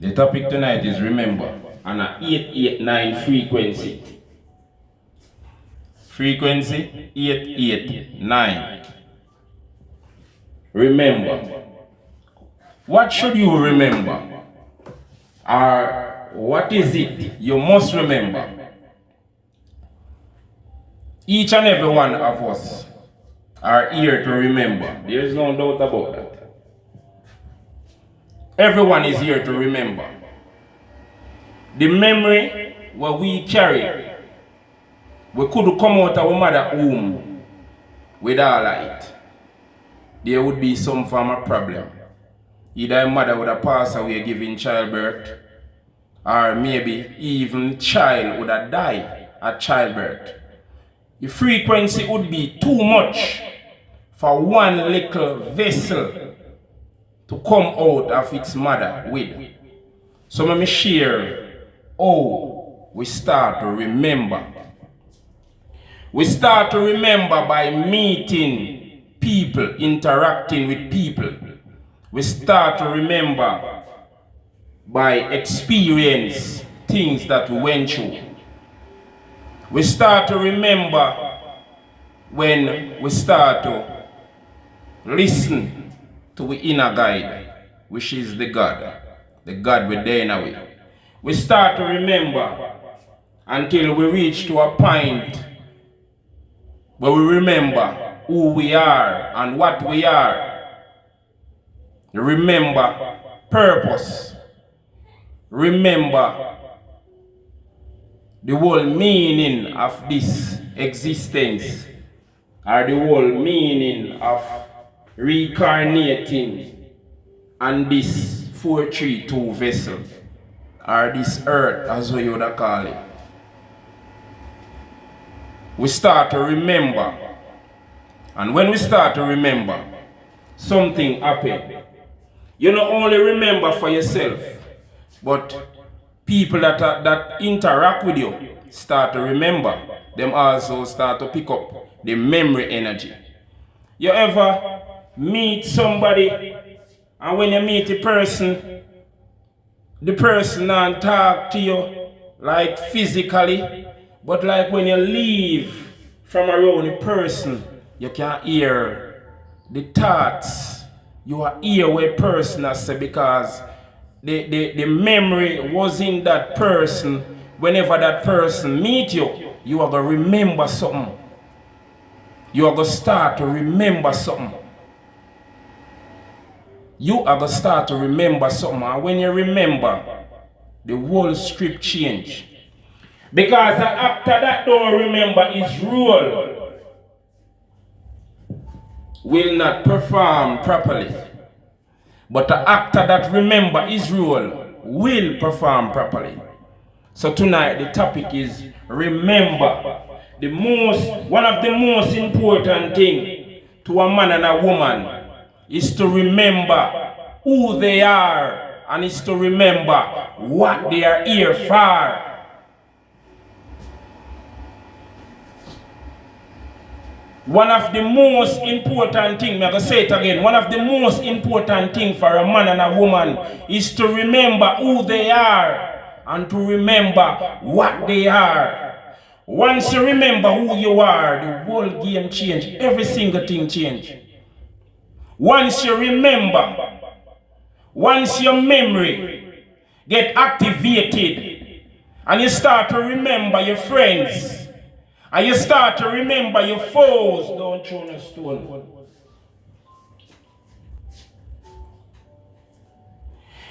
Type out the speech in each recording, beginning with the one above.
The topic tonight is remember on a 889 frequency. Frequency 889. Remember. What should you remember? Or what is it you must remember? Each and every one of us are here to remember. There is no doubt about that. Everyone is here to remember. The memory what we carry, we could come out of our mother womb with all of it. There would be some form of problem. Either a mother would have passed away giving childbirth, or maybe even child would have died at childbirth. The frequency would be too much for one little vessel to come out of its mother with. So let me share how we start to remember. We start to remember by meeting people, interacting with people. We start to remember by experience things that we went through. We start to remember when we start to listen to the inner guide, which is the God within us. We start to remember until we reach to a point where we remember who we are and what we are. Remember purpose. Remember the whole meaning of this existence, or the whole meaning of reincarnating on this 432 vessel, or this earth as we would call it. We start to remember, and when we start to remember, something happens. You not only remember for yourself, but people that interact with you start to remember. Them also start to pick up the memory energy. You ever meet somebody, and when you meet the person and talk to you like physically, but like when you leave from around the person, you can hear the thoughts. You are hear what a person has said, because the memory was in that person. Whenever that person meet you, you are going to remember something. You are going to start to remember something. You are going to start to remember something. And when you remember, the whole script change. Because after that don't remember, his role will not perform properly. But the actor that remember his role will perform properly. So tonight the topic is remember. One of the most important thing to a man and a woman is to remember who they are, and is to remember what they are here for. One of the most important things, I'm going to say it again, one of the most important things for a man and a woman is to remember who they are and to remember what they are. Once you remember who you are, the whole game change. Every single thing change. Once you remember, once your memory get activated and you start to remember your friends, and you start to remember your foes, don't throw a stone.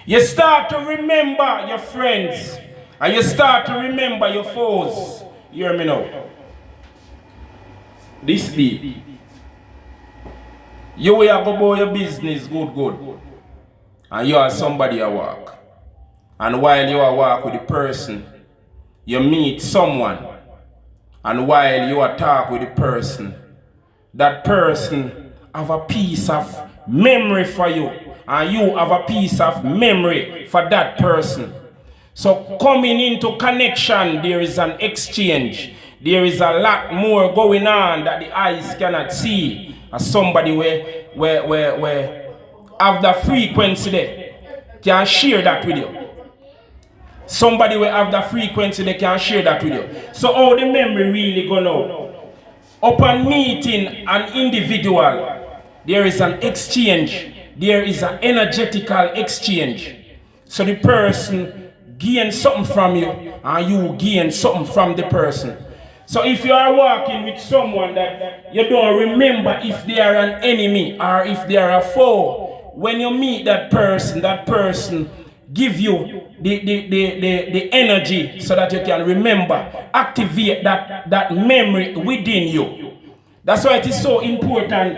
You start to remember your friends, and you start to remember your foes. You hear me now? This deep. You will go about your business good. And you are somebody at work. And while you are work with the person, you meet someone. And while you are talking with the person, that person have a piece of memory for you, and you have a piece of memory for that person. So coming into connection, there is an exchange. There is a lot more going on that the eyes cannot see. As somebody where have the frequency there can share that with you. Somebody will have the frequency, they can share that with you. So how the memory really go now? Upon meeting an individual, there is an exchange. There is an energetical exchange. So the person gains something from you, and you gain something from the person. So if you are walking with someone that you don't remember if they are an enemy or if they are a foe, when you meet that person give you the energy so that you can remember, activate that memory within you. That's why it is so important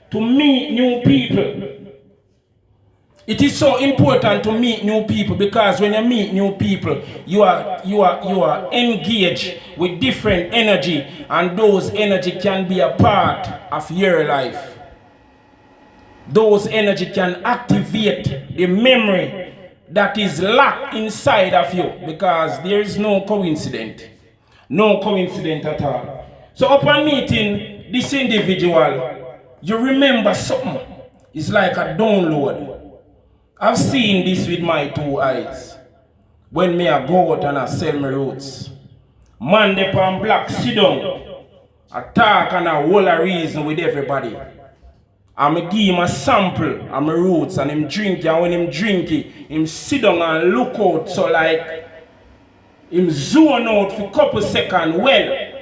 to meet new people. It is so important to meet new people, because when you meet new people, you are engaged with different energy, and those energy can be a part of your life. Those energy can activate the memory that is locked inside of you, because there is no coincidence. No coincidence at all. So upon meeting this individual, you remember something. It's like a download. I've seen this with my 2 eyes. When me I go out and I sell my roots. Man they pan black sit down. I talk and I hold a reason with everybody. I give him a sample of my roots and him drink it, and when him drink it, him sit down and look out, so like him zone out for a couple seconds well.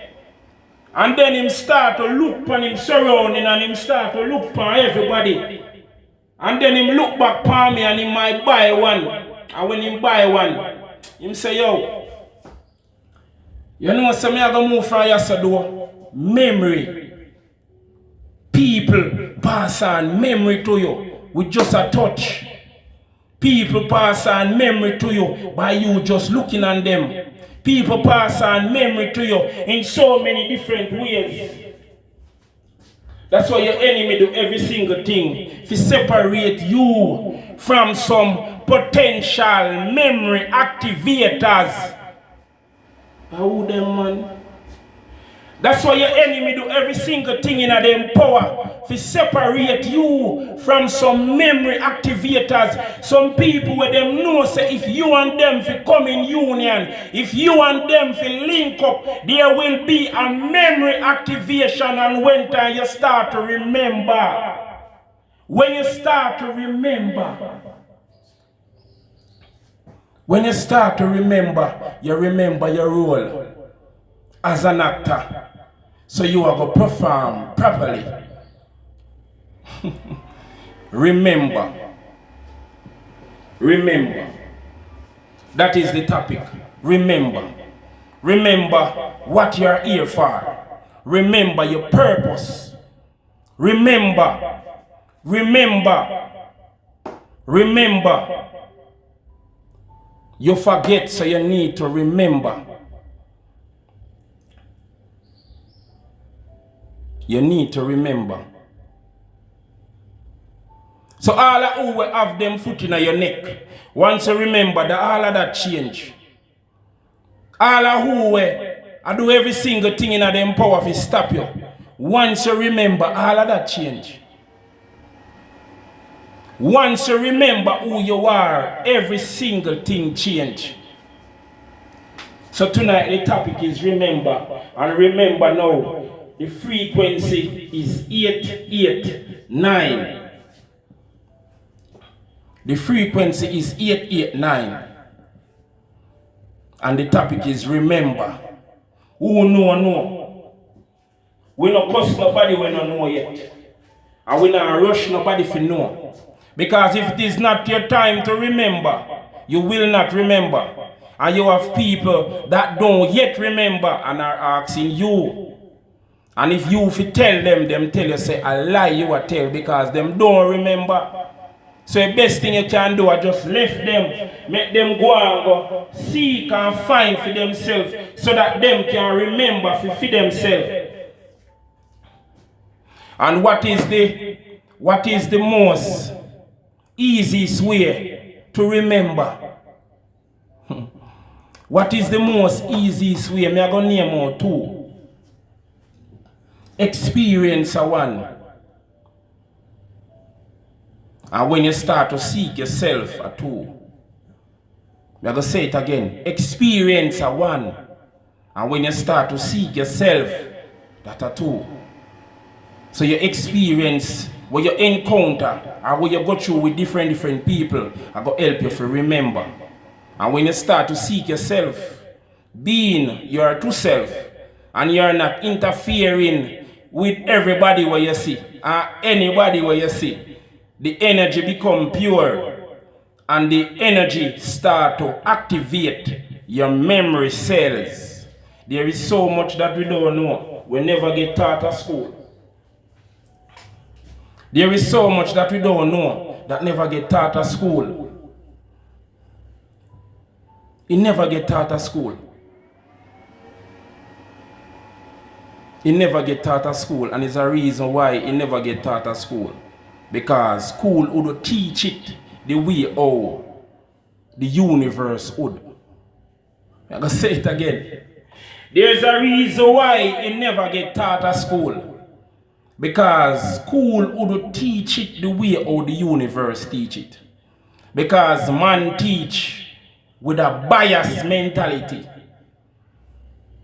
And then him start to look upon him surrounding, and him start to look upon everybody. And then him look back upon me and he might buy one. And when him buy one, him say, yo, you know so me I go move from yesterday. Memory. People pass on memory to you with just a touch. People pass on memory to you by you just looking at them. People pass on memory to you in so many different ways. That's why your enemy do every single thing to separate you from some potential memory activators. How them, man? That's why your enemy do every single thing in them power to separate you from some memory activators. Some people where them know say if you and them fi come in union, if you and them fi link up, there will be a memory activation, and when time you start to remember. When you start to remember. When you start to remember, you remember your role as an actor. So you are going to perform properly. Remember. Remember. That is the topic. Remember. Remember what you are here for. Remember your purpose. Remember. Remember. Remember. You forget, so you need to remember. You need to remember. So all of who will have them foot in your neck, once you remember that all of that change. All of who will do every single thing in them power to stop you. Once you remember, all of that change. Once you remember who you are, every single thing change. So tonight the topic is remember. And remember now, the frequency is 889. The frequency is 889. And the topic is remember. Who know? We don't cuss nobody when don't know yet. And we don't rush nobody for know. Because if it is not your time to remember, you will not remember. And you have people that don't yet remember and are asking you. And if you tell them tell you say a lie you will tell, because them don't remember. So the best thing you can do is just left them, make them go and go seek and find for themselves, so that them can remember for themselves. And what is the most easiest way to remember? What is the most easiest way? Me I go name out two. Experience a one. And when you start to seek yourself a two. We're going to say it again. Experience are one. And when you start to seek yourself, that are two. So your experience, what you encounter, or what you go through with different people, are going to help you to remember. And when you start to seek yourself, being your true self, and you're not interfering with everybody where you see, or anybody where you see, the energy become pure. And the energy start to activate your memory cells. There is so much that we don't know. We never get taught at school. There is so much that we don't know that never get taught at school. It never get taught at school. It never get taught at school, and it's a reason why it never get taught at school. Because school would teach it the way how the universe would. I'm going to say it again. There's a reason why it never get taught at school. Because school would teach it the way how the universe teach it. Because man teach with a bias mentality.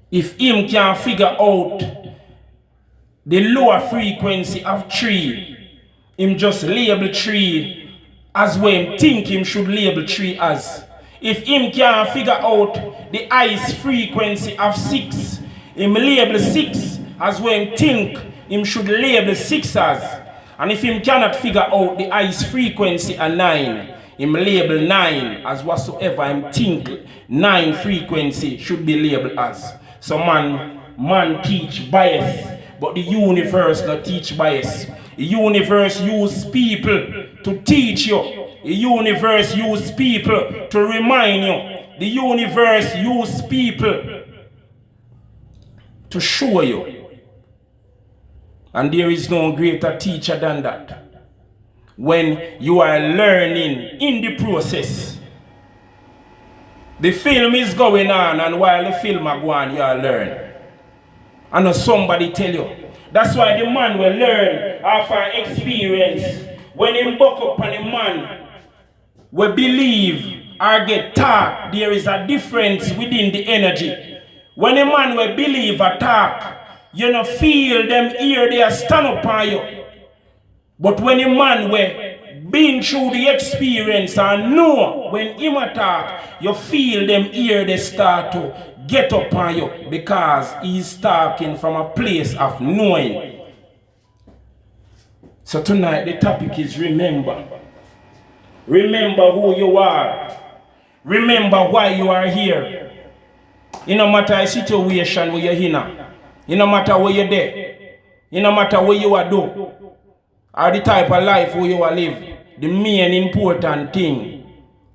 If him can figure out the lower frequency of tree, him just label tree as when him think him should label tree as. If him can figure out the highest frequency of 6, him label 6 as when him think him should label 6 as. And if him cannot figure out the highest frequency of 9, him label 9 as whatsoever him think 9 frequency should be labeled as. So man teach bias, but the universe not teach bias. The universe use people to teach you. The universe use people to remind you. The universe use people to show you. And there is no greater teacher than that. When you are learning in the process. The film is going on, and while the film is going, you are learning. I know somebody tell you. That's why the man will learn after experience. When he buck up on the man will believe or get taught, there is a difference within the energy. When a man will believe or talk, you know feel them ear they are stand up on you. But when a man will been through the experience and know when him attack, you feel them ear they start to get up on you because he's talking from a place of knowing. So tonight the topic is remember. Remember who you are. Remember why you are here. It no matter the situation where you're in. It no matter where you're there. It no matter what you are do. Or the type of life where you are live. The main important thing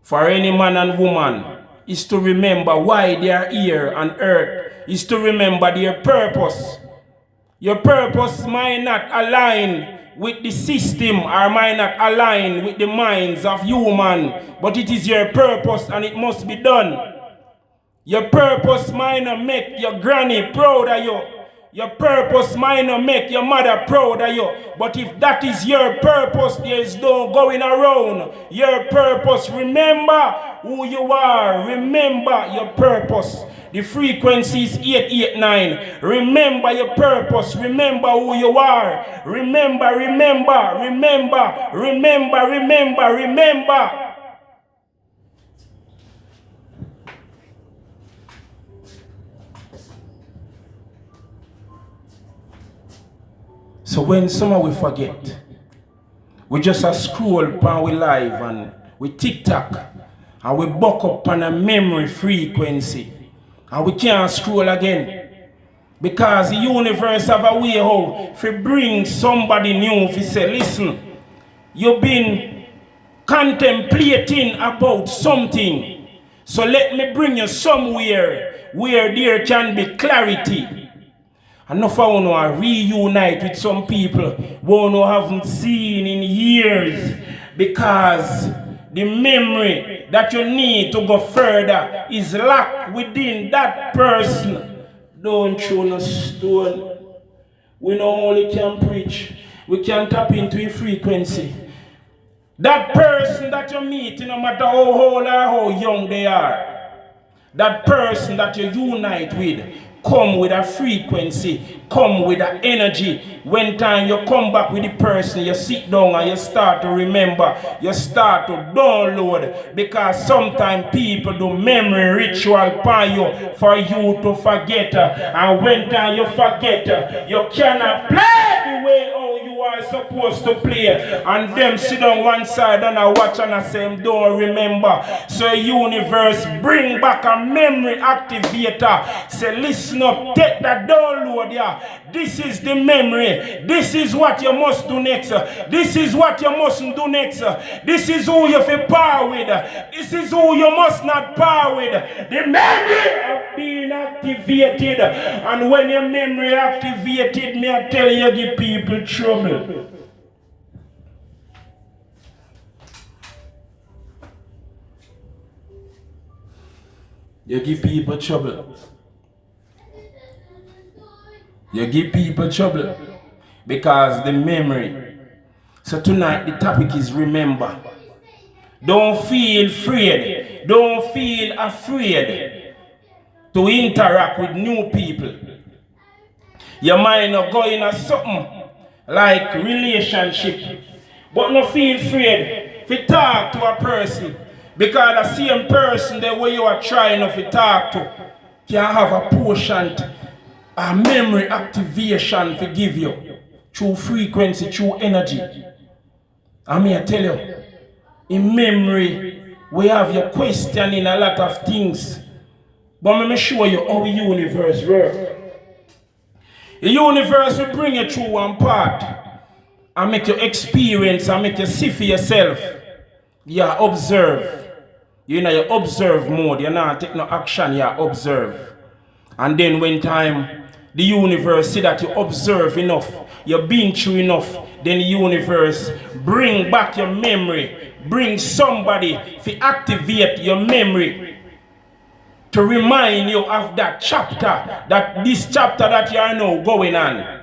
for any man and woman is to remember why they are here on earth, is to remember their purpose. Your purpose might not align with the system or might not align with the minds of human, but it is your purpose and it must be done. Your purpose might not make your granny proud of you. Your purpose might not make your mother proud of you. But if that is your purpose, there is no going around. Your purpose, remember who you are. Remember your purpose. The frequency is 889. Remember your purpose. Remember who you are. Remember, remember, remember, remember, remember, remember. So when someone we forget, we just scroll upon we live and we TikTok and we buck up on a memory frequency and we can't scroll again. Because the universe have a way how to bring somebody new to say, listen, you've been contemplating about something. So let me bring you somewhere where there can be clarity. Enough I want to reunite with some people who I haven't seen in years because the memory that you need to go further is locked within that person. Don't throw no stone. We not only can preach, we can tap into a frequency. That person that you meet, no matter how old or how young they are, that person that you unite with, come with a frequency, come with an energy. When time you come back with the person, you sit down and you start to remember, you start to download, because sometimes people do memory ritual upon you for you to forget. And when time you forget, you cannot play the way how you are supposed to play. And them sit on one side and I watch and I say, don't remember. So universe bring back a memory activator. Say, listen up, take that download, yeah. This is the memory. This is what you must do next. This is what you mustn't do next. This is who you feel power with. This is who you must not power with. The memory of being activated. And when your memory activated, me I tell you, give people trouble. You give people trouble. You give people trouble because the memory. So tonight the topic is remember. Don't feel afraid. Don't feel afraid to interact with new people. Your mind not going on something like relationship, but not feel afraid to talk to a person, because the same person the way you are trying to talk to can have a portion, a memory activation to give you through frequency, through energy. I mean, I tell you, in memory, we have your questioning a lot of things. But let me show you how the universe works. The universe will bring you through one part and make you experience and make you see for yourself. You observe. You're in your observe mode. You're not take no action, you observe. And then when time the universe see that you observe enough, you've been through enough, then the universe bring back your memory, bring somebody to activate your memory, to remind you of that chapter, that this chapter that you are now going on.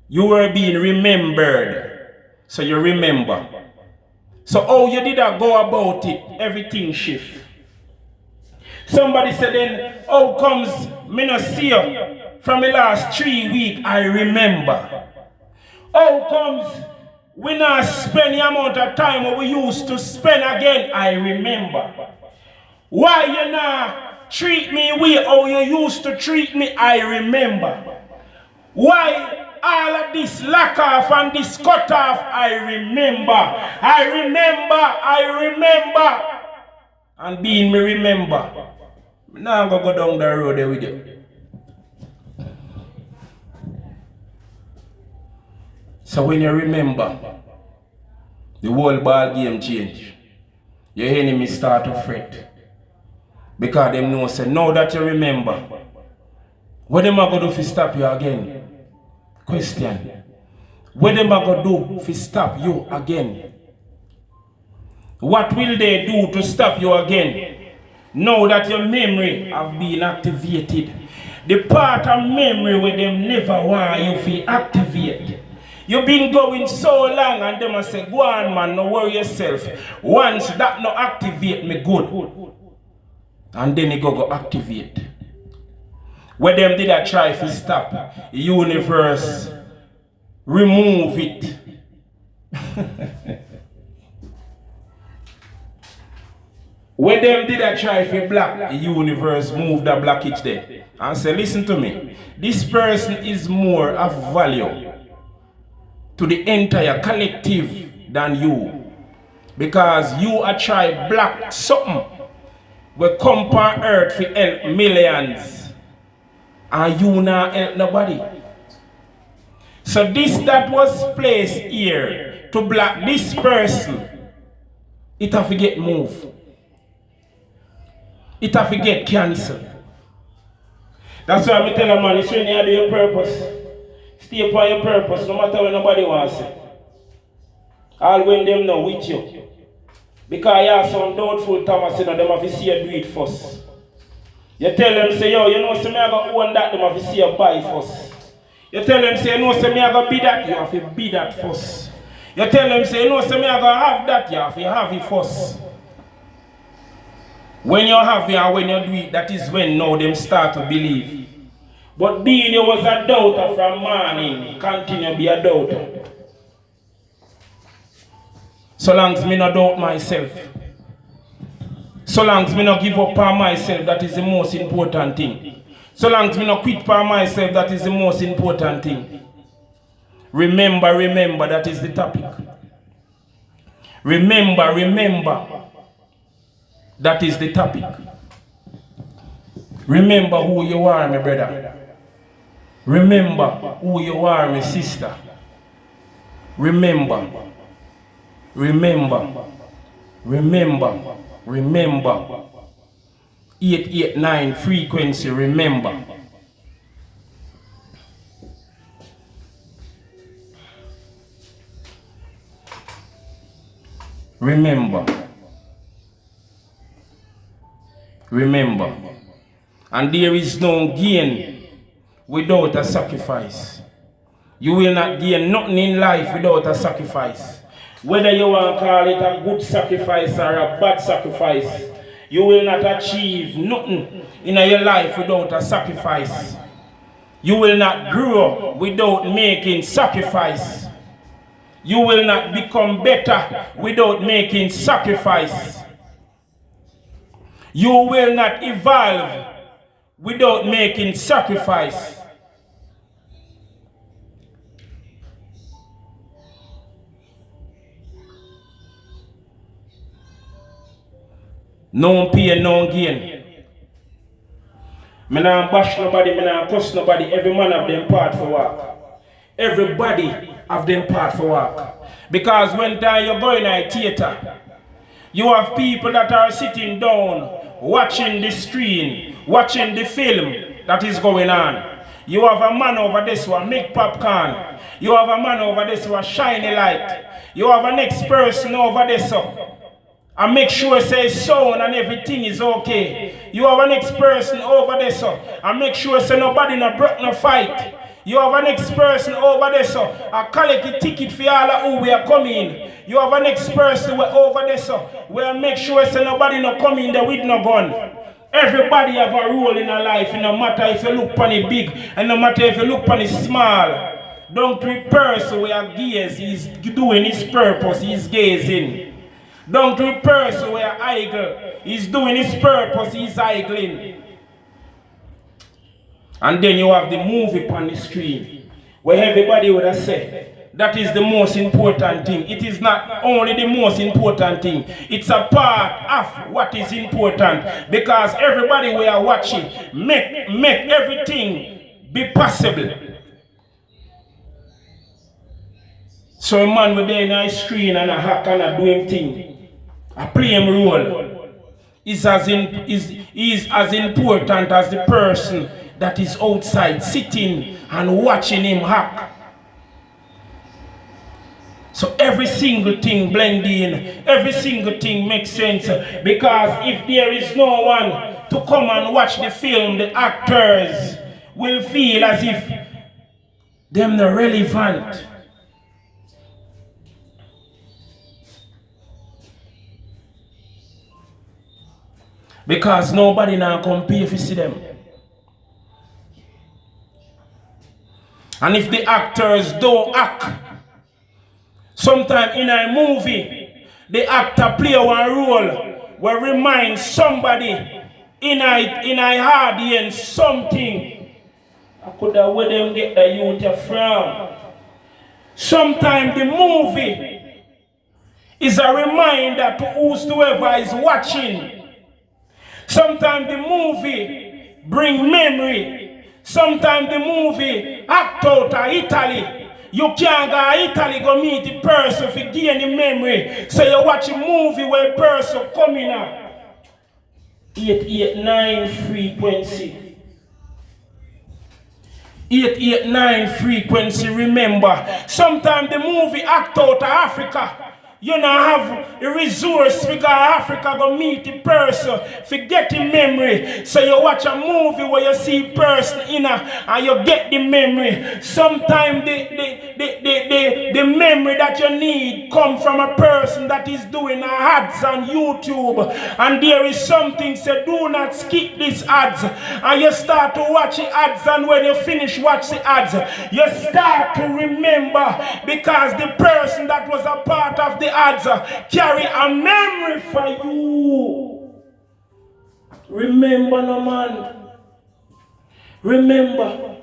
You were being remembered, so you remember. So how you did that go about it, everything shift. Somebody said then, how comes me not see you from the last 3 weeks? I remember. How comes we not spend the amount of time what we used to spend again? I remember. Why you not treat me way how you used to treat me? I remember. Why all of this lack off and this cut off? I remember. I remember. I remember. And being me remember. Now I'm going to go down the road there with you. So when you remember, the whole ball game change. Your enemy start to fret. Because them know say, now that you remember, what them are going to do to stop you again? Question. What them are going to do to stop you again? What will they do to stop you again? Now that your memory have been activated. The part of memory where them never want you to activate. You've been going so long and them say, go on man, no worry yourself. Once that no activate me good. And then it go activate. Where them did I try to stop, the universe remove it. When them did I try to block, the universe move the blockage there. And say, listen to me, this person is more of value to the entire collective than you. Because you are trying to block something will come on earth to help millions. And you not help nobody. So this that was placed here to block this person, it have to get moved. It have to get cancelled. That's why I tell a man, it's when you do your purpose. Stay upon your purpose, no matter what nobody wants it. All when them know with you. Because you have some doubtful Thomas, you know, them have to see you do it first. You tell them, say, yo, you know, say me I got own that, them have to see you buy first. You tell them, say, you know, say me I got be that, you have to be that first. You tell them, say, no, say me I gotta have that, you have it first. When you have it and when you do it, that is when now them start to believe. But being you was a doubter from morning, continue to be a doubter. So long as me not doubt myself. So long as me not give up on myself, that is the most important thing. So long as me not quit on myself, that is the most important thing. Remember, that is the topic. Remember, that is the topic. Remember who you are, my brother. Remember who you are, my sister. Remember. 889 frequency, remember. Remember. And there is no gain without a sacrifice. You will not gain nothing in life without a sacrifice. Whether you want to call it a good sacrifice or a bad sacrifice, you will not achieve nothing in your life without a sacrifice. You will not grow without making sacrifice. You will not become better without making sacrifice. You will not evolve without making sacrifice. No pain, no gain. Me not bash nobody, me not cuss nobody. Every man have them part for work. Everybody have them part for work. Because when you're going to a theater, you have people that are sitting down, watching the screen, watching the film that is going on. You have a man over this one, make popcorn. You have a man over this one, shine a light. You have a next person over this one. And make sure say sound and everything is okay. You have an next person over there, so and make sure say nobody no break no fight. You have an next person over there, so I collect the ticket for all who we are coming. You have an next person over there, so where make sure say nobody no come in there with no gun. Everybody have a role in a life, no matter if you look on it big and no matter if you look on it small. Don't reverse where gaze is doing his purpose, he's gazing. Don't reverse where idle is doing his purpose, he's idling. And then you have the movie on the screen where everybody would have said that is the most important thing. It is not only the most important thing, it's a part of what is important, because everybody we are watching make everything be possible. So a man with a screen and a hack and a doing thing, a play him role is as important as the person that is outside sitting and watching him hack. So every single thing blend in, every single thing makes sense, because if there is no one to come and watch the film, the actors will feel as if them not relevant. Because nobody now come pay if you see them. And if the actors don't act, sometimes in a movie, the actor play one role where remind somebody in a audience something. I could have where them get the youth from. Sometimes the movie is a reminder to whosoever is watching. Sometimes the movie bring memory. Sometimes the movie act out of Italy. You can't go to Italy go meet the person if you gain the memory. So you watch a movie where a person coming up. 889 frequency. 889 frequency, remember. Sometimes the movie act out of Africa. You know, have a resource because Africa go meet the person, forget the memory. So you watch a movie where you see person in and you get the memory. Sometimes the memory that you need come from a person that is doing ads on YouTube. And there is something say, do not skip these ads. And you start to watch the ads, and when you finish watch the ads, you start to remember because the person that was a part of the ads carry a memory for you. Remember, no man. Remember.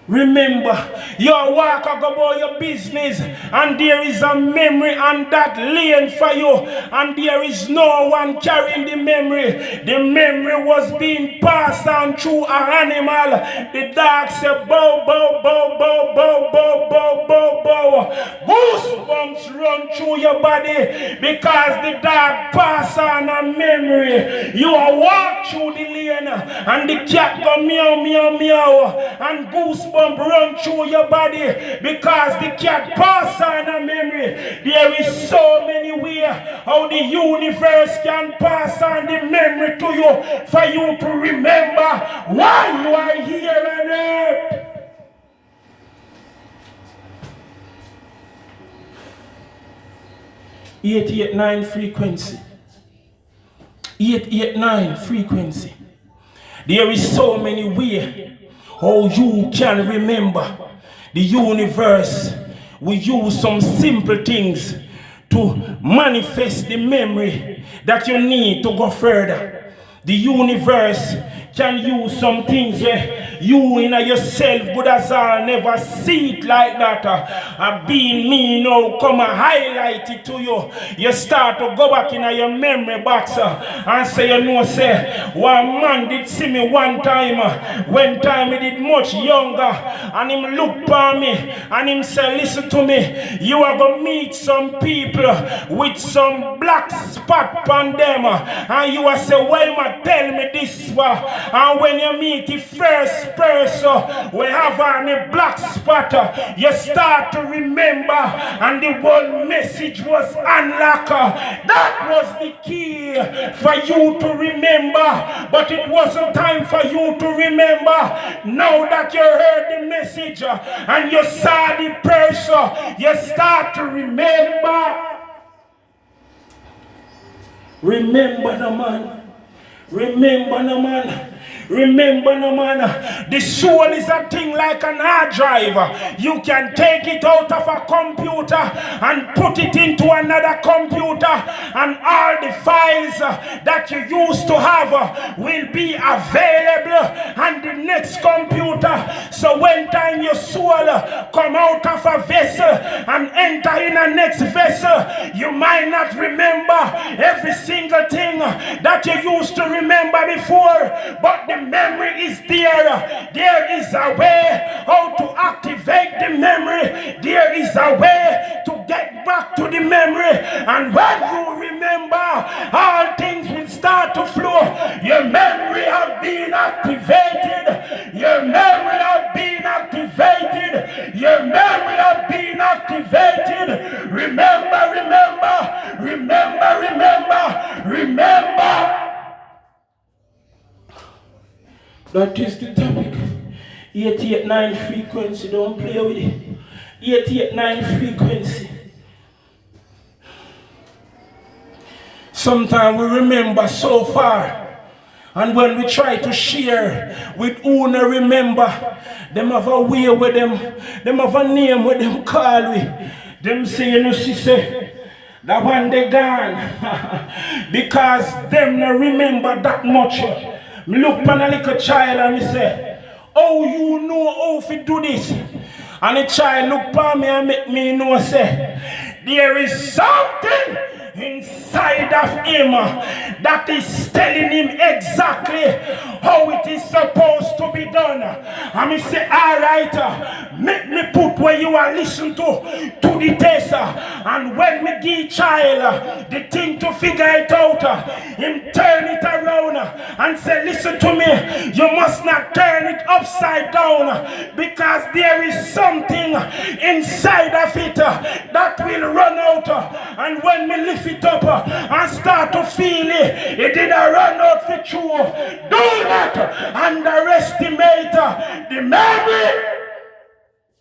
Remember, you walk about your business and there is a memory on that lane for you and there is no one carrying the memory. The memory was being passed on through an animal. The dog said bow, bow, bow, bow, bow, bow, bow, bow, bow. Goosebumps run through your body because the dog passed on a memory. You walk through the lane and the cat go meow, meow, meow and goosebumps run through your body because the cat pass on a memory. There is so many ways how the universe can pass on the memory to you for you to remember why you are here on earth. (889) frequency. 889 frequency. There is so many ways how you can remember. The universe will use some simple things to manifest the memory that you need to go further. The universe can use some things where you in yourself good as all never see it like that. Being me now come and highlight it to you. You start to go back in your memory box and say, you know, say, one man did see me one time when time he did much younger, and him look for me and him say, listen to me, you are going to meet some people with some black spot on them, and you will say, why am I tell me this for? And when you meet the first person we have on a black spot, you start to remember and the whole message was unlocked. That was the key for you to remember, but it wasn't time for you to remember. Now that you heard the message and you saw the person, you start to remember. Remember the man. Remember the man. Remember, no man, the soul is a thing like an hard drive. You can take it out of a computer and put it into another computer, and all the files that you used to have will be available on the next computer. So when time your soul come out of a vessel and enter in a next vessel, you might not remember every single thing that you used to remember before, but the memory is there. There is a way how to activate the memory. There is a way to get back to the memory. And when you remember, all things will start to flow. Your memory has been activated. Your memory has been activated. Your memory has been activated. Remember, remember, remember, remember, remember. That is the topic. 889 frequency, don't play with it. 889 frequency. Sometimes we remember so far, and when we try to share with who no remember, them have a way with them have a name with them call we. Them say, you know, she say, that one they gone. Because them no remember that much. Me look on a little child and me say, oh, you know how to do this? And the child look on me and make me know, say, there is something inside of him that is telling him exactly how it is supposed to be done. And me say, all right, make me put where you are listening to the test. And when me give child the thing to figure it out, him turn it around and say, listen to me, you must not turn it upside down, because there is something inside of it that will run out. And when we lift it up and start to feel it, it did a run out for true. Do not underestimate the memory.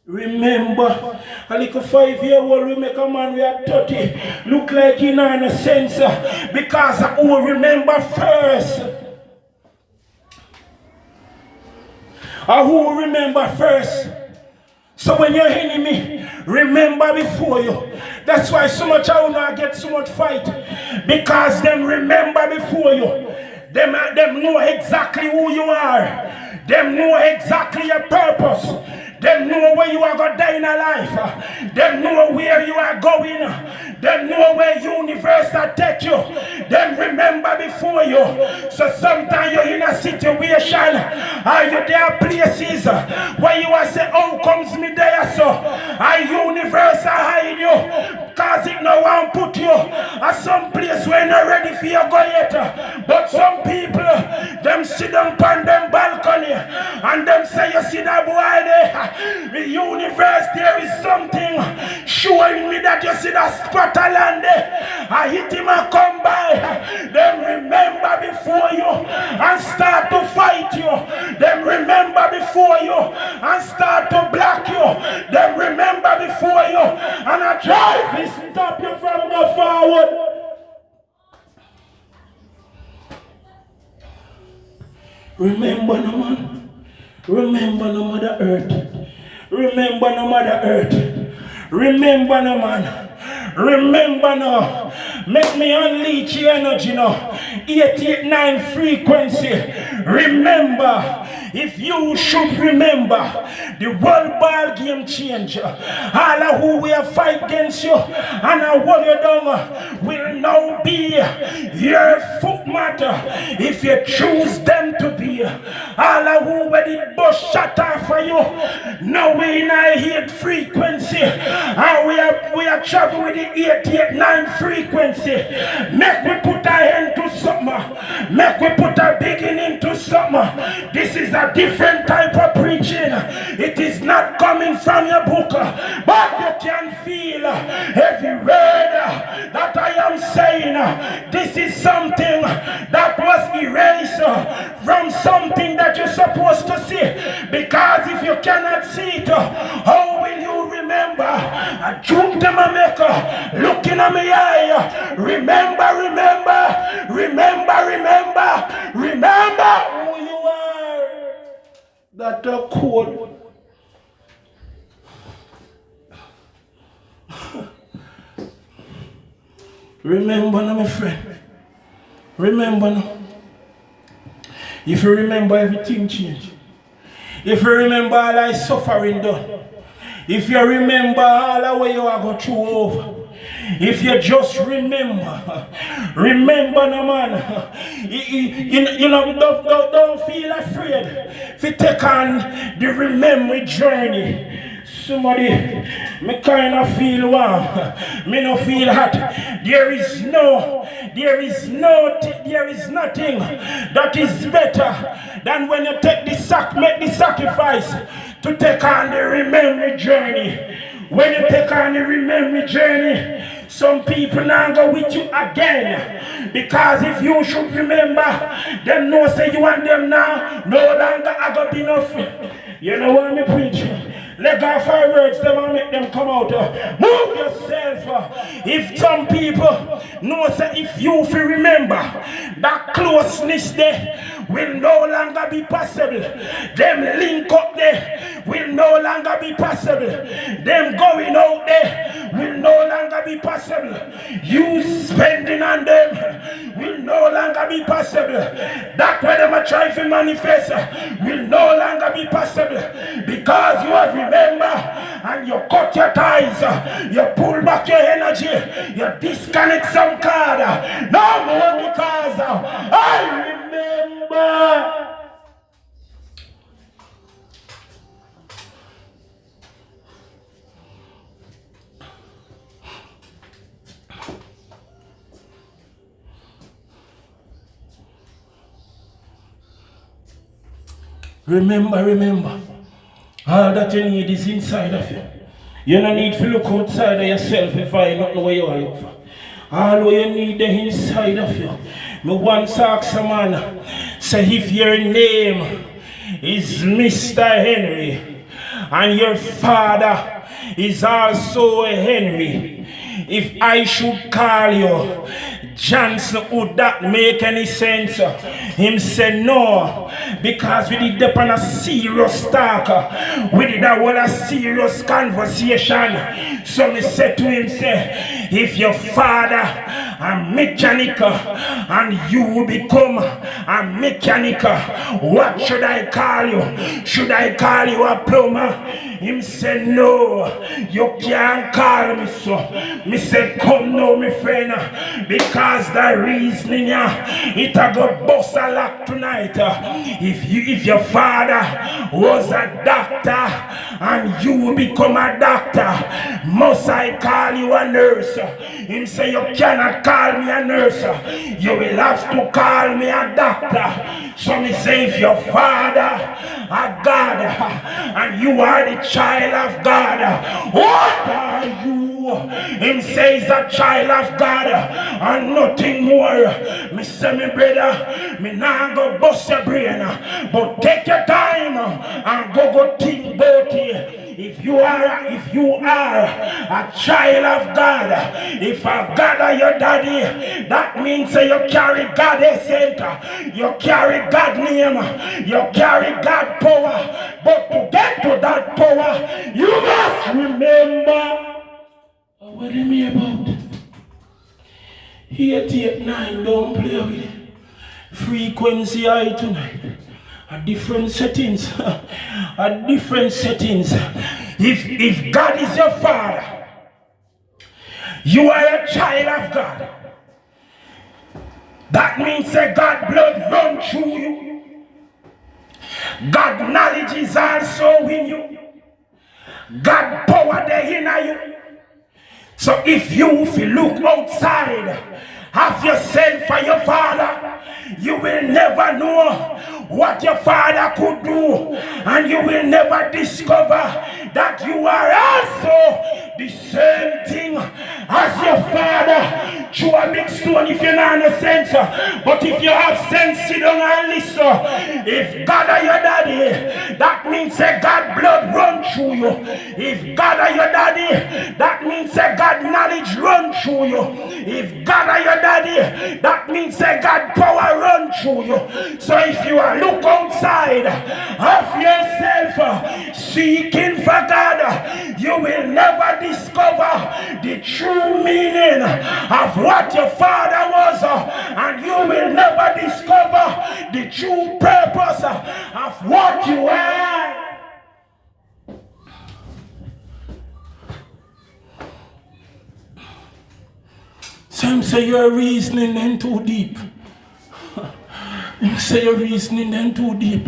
Remember, a little 5-year-old we make a man we are 30 look like he not in a sense, because who remember first? Who remember first? So when your enemy remember before you, that's why so much I will not get so much fight, because them remember before you. Them know exactly who you are. Them know exactly your purpose. Them know where you are going to die in a life. Them know where you are going. Them know where universe will take you. Them remember before you. So sometimes you're in a situation, or you there places where you are say, how comes me there so? A universe will hide you, because it no one put you at some place where you're not ready for you go yet. But some people, them sit down on them balcony and them say, you see that boy there? The universe, there is something showing me that you see that spot of land there. I hit him and come by. Them remember before you and start to fight you. Them remember before you and start to block you. Them remember before you and I try to stop you from going forward. Remember no man. Remember no Mother Earth. Remember no Mother Earth. Remember no man. Remember no. Make me unleash your energy now. 889 frequency. Remember. If you should remember, the world ball game changer. All of who will fight against you and I hold you down will now be your foot matter if you choose them to be. All of who will the bus shut off for you. Now we in a 8 frequency. And we are traveling with the 889 frequency. Make we put our end to something. Make we put our beginning to something. This is a different type of preaching. It is not coming from your book, but you can feel every word that I am saying. This is something that was erased from something that you're supposed to see. Because if you cannot see it, how will you remember? I juke them a maker, looking at me eye. Remember, remember, remember, remember, remember who you are. That a code. Remember now, my friend. Remember now. If you remember, everything changed. If you remember all I suffering done. If you remember all the way you are going through over. If you just remember, remember no man, you know, don't feel afraid if you take on the remember journey. Somebody, me kind of feel warm, me no feel hot. There is nothing that is better than when you take make the sacrifice to take on the remember journey. When you take on the remember journey, some people now go with you again. Because if you should remember, them know say you want them now, no longer I got enough. You know what I'm preaching? Let God fire words them and make them come out. Move yourself. If some people know say if you feel remember, that closeness there will no longer be possible. Them link up there will no longer be possible. Them going out there will no longer be possible. You spending on them will no longer be possible. That way them are trying to manifest will no longer be possible. Because you have remember and you cut your ties, you pull back your energy, you disconnect some card. No more because I remember. Remember, all that you need is inside of you. You don't need to look outside of yourself if I don't know where you are looking for. All what you need is inside of you. Me once asked a man, say if your name is Mr. Henry and your father is also a Henry, if I should call you Johnson, would that make any sense? Him say no, because we did up on a serious talk. We did a serious conversation. So me said to him, say, if your father a mechanic and you become a mechanic, what should I call you? Should I call you a plumber? Him said, no, you can't call me so. Me said, come now, my friend, because the reasoning it a go bust a lock tonight. If your father was a doctor and you become a doctor, must I call you a nurse? Him say, you cannot call me a nurse. You will have to call me a doctor. So me say, if your father a God and you are the child of God, what are you? Him says a child of God and nothing more. Me say, me brother, me nah go bust your brain, but take your time and go think about it. If you are a child of God, if a God are your daddy, that means you carry God essence, you carry God name, you carry God power. But to get to that power, you must remember what am I about? 889, don't play with it. Frequency high tonight. A different settings. A different settings. If God is your father, you are a child of God. That means that God blood run through you. God knowledge is also in you. God power there in you. So if you look outside of yourself and your father, you will never know what your father could do, and you will never discover that you are also the same thing as your father. Through a big stone if you don't have sense, but if you have sense, sit down and listen. If God are your daddy, that means that God blood run through you. If God are your daddy, that means that God knowledge run through you. If God are your daddy, that means that God power run through you. So if you are look outside of yourself seeking for God, you will never discover the true meaning of what your father was, and you will never discover the true purpose of what you are. Some say you're reasoning then too deep. You say you're reasoning then too deep.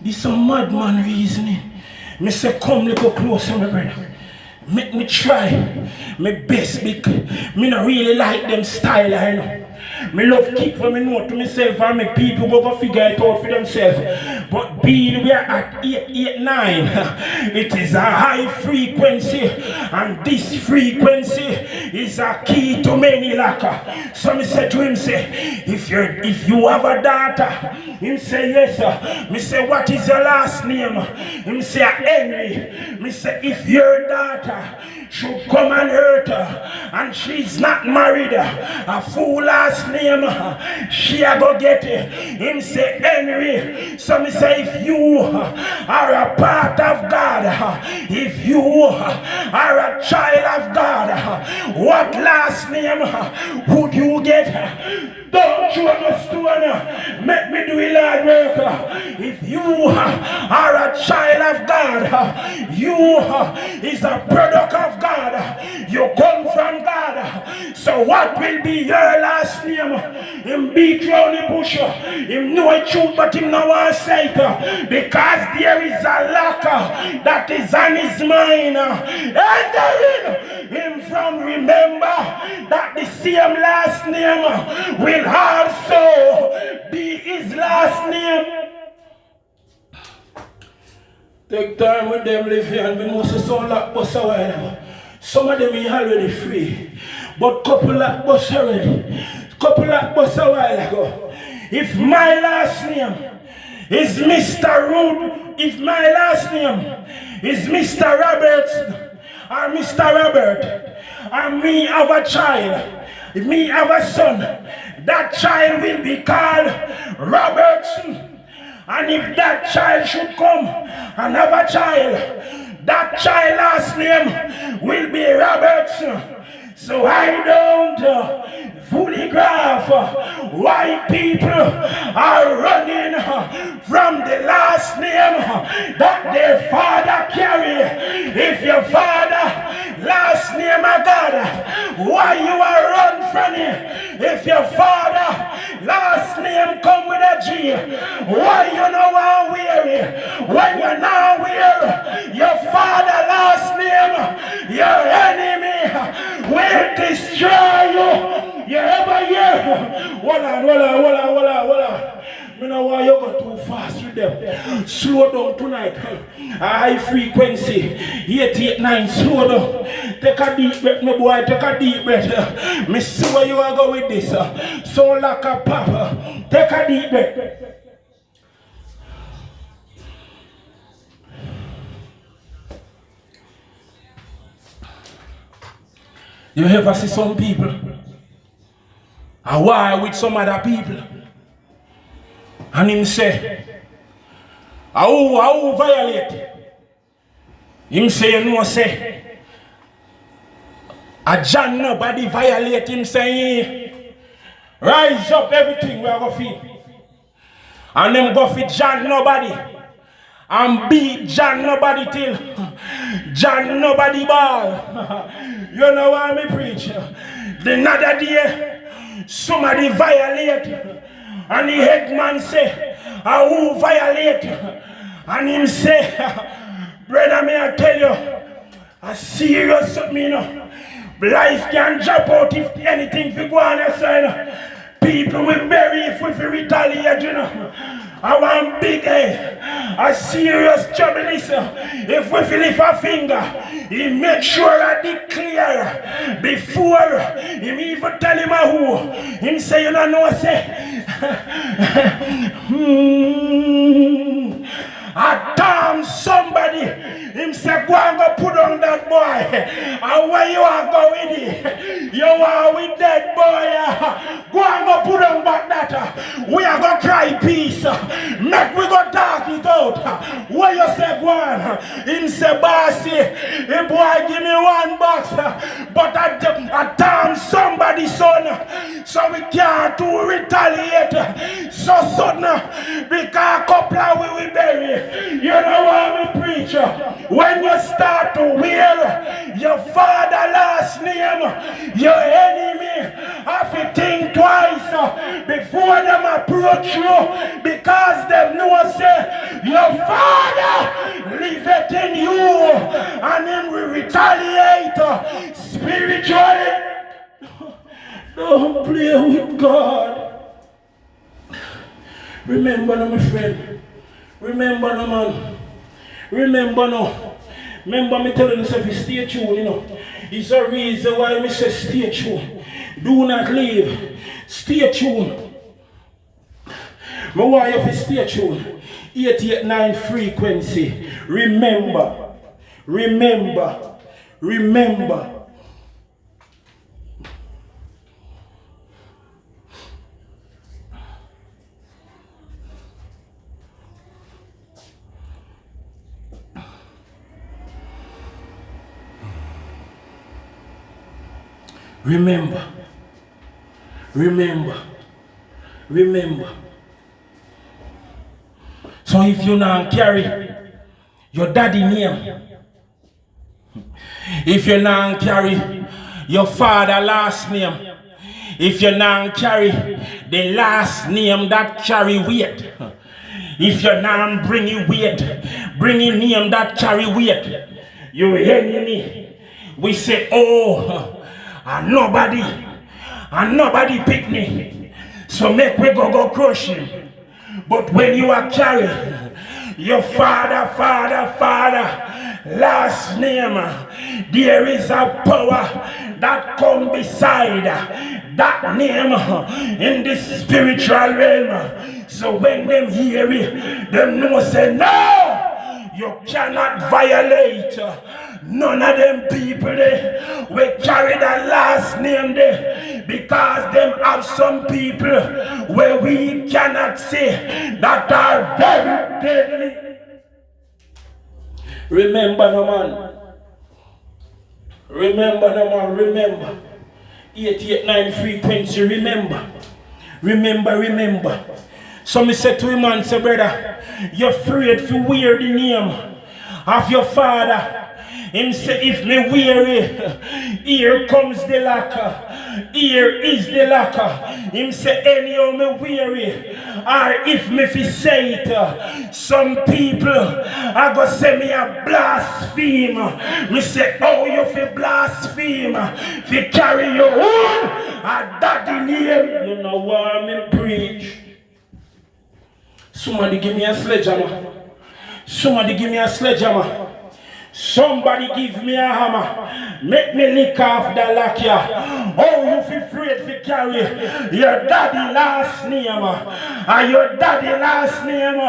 This is a madman reasoning. Me say come little closer, my brother. Make me try my best because me not really like them style, I know. Me love keep for me know to myself and my people go figure it out for themselves. But being we are at 889, it is a high frequency, and this frequency is a key to many lack. So me say to him, say, if you have a daughter, him say yes sir. Me say what is your last name? Him say Henry. Me say if your daughter should come and hurt her and she's not married, a full last name, she a go get it. Him say Henry. So me say if you are a part of God, if you are a child of God, what last name would you get? Don't throw the stone, make me do it hard work. If you are a child of God, you is a product of God. You come from God. So what will be your last name? Him beat round the bush. Him know a truth, but him no want to say it. Because there is a lack that is on his mind. Entering him from remember that the same last name will also be his last name. Take time with them live here and we know say some like bus a while. Some of them is already free. But couple like bus already. Couple like bus a while ago. If my last name is Mr. Rude, if my last name is Mr. Roberts or Mr. Robert, and me have a child, if me have a son, that child will be called Robertson. And if that child should come and have a child, that child last name will be Robertson. So I don't fully grasp why people are running from the last name that their father carry. If your father last name a God, why you are run from it? If your father last name come with a G, why you know how weary? When you now wear your father last name, your enemy will destroy you. You ever hear? Voila. You know why you go too fast with them. Slow down tonight. High frequency. 889, slow down. Take a deep breath, my boy. Take a deep breath. Me see where you are going with this. So like a papa. Take a deep breath. You ever see some people a war with some other people? And him say, how violate? Him say, you know, say, a John nobody violate him saying, rise up everything we are going to feed. And them go feed John nobody. And beat John nobody till John nobody ball. You know why me preach? The another day, somebody violate. And the headman say, who violate? And him say, brother, may I tell you, a serious something, you know. Life can drop out if anything we go on a sign. People will bury if we retaliate, you know. I want big a serious trouble is if we lift a finger, he make sure I declare before him even tell him who. Him say, you don't know, say, I damn somebody. Him say, go and go put on that boy. And where you are going with you are with that boy. Go and go put on back that. We are going to cry peace. Make we go dark it out. Where you say, go on. Him say, bossy, hey boy, give me one box. But I damn somebody son. So we can't do retaliate. So sudden, because a couple of we will bury. You know what we preach? When you start to wear your father last name, your enemy have to think twice before them approach you, because they know say your father liveth in you and then we retaliate spiritually. Don't play with God. Remember now, my friend. Remember now, man. Remember now. Remember me telling you, if you stay tuned, you know. It's a reason why I say stay tuned. Do not leave. Stay tuned. Me want you to stay tuned. 889 frequency. Remember. Remember. Remember. Remember, remember, remember. So if you now carry your daddy name, if you now carry your father last name, if you now carry the last name that carry weight, if you now bring in weight, bring in name that carry weight, your enemy, we say, oh, and nobody pick me. So make we go crush him. But when you are carried, Your father, last name. There is a power that come beside that name in the spiritual realm. So when them hear it, them know say, no, you cannot violate. None of them people there will carry that last name there, because them have some people where we cannot say that are very deadly. Remember no man. Remember no man, remember. 889 frequency, remember. Remember. So me say to him and say, brother, you're afraid to wear the name of your father. Him say, if me weary, here comes the locker. Here is the locker. Him say, anyhow me weary. Or if me fi say it, some people are gonna say me a blaspheme. Me say, oh, you fi blaspheme. Fi carry your own a daddy name. You know what me preach. Somebody give me a sledgehammer. Somebody give me a sledgehammer. Somebody give me a hammer. Make me lick off the lock here. Oh, you feel afraid to carry your daddy last name. And your daddy last name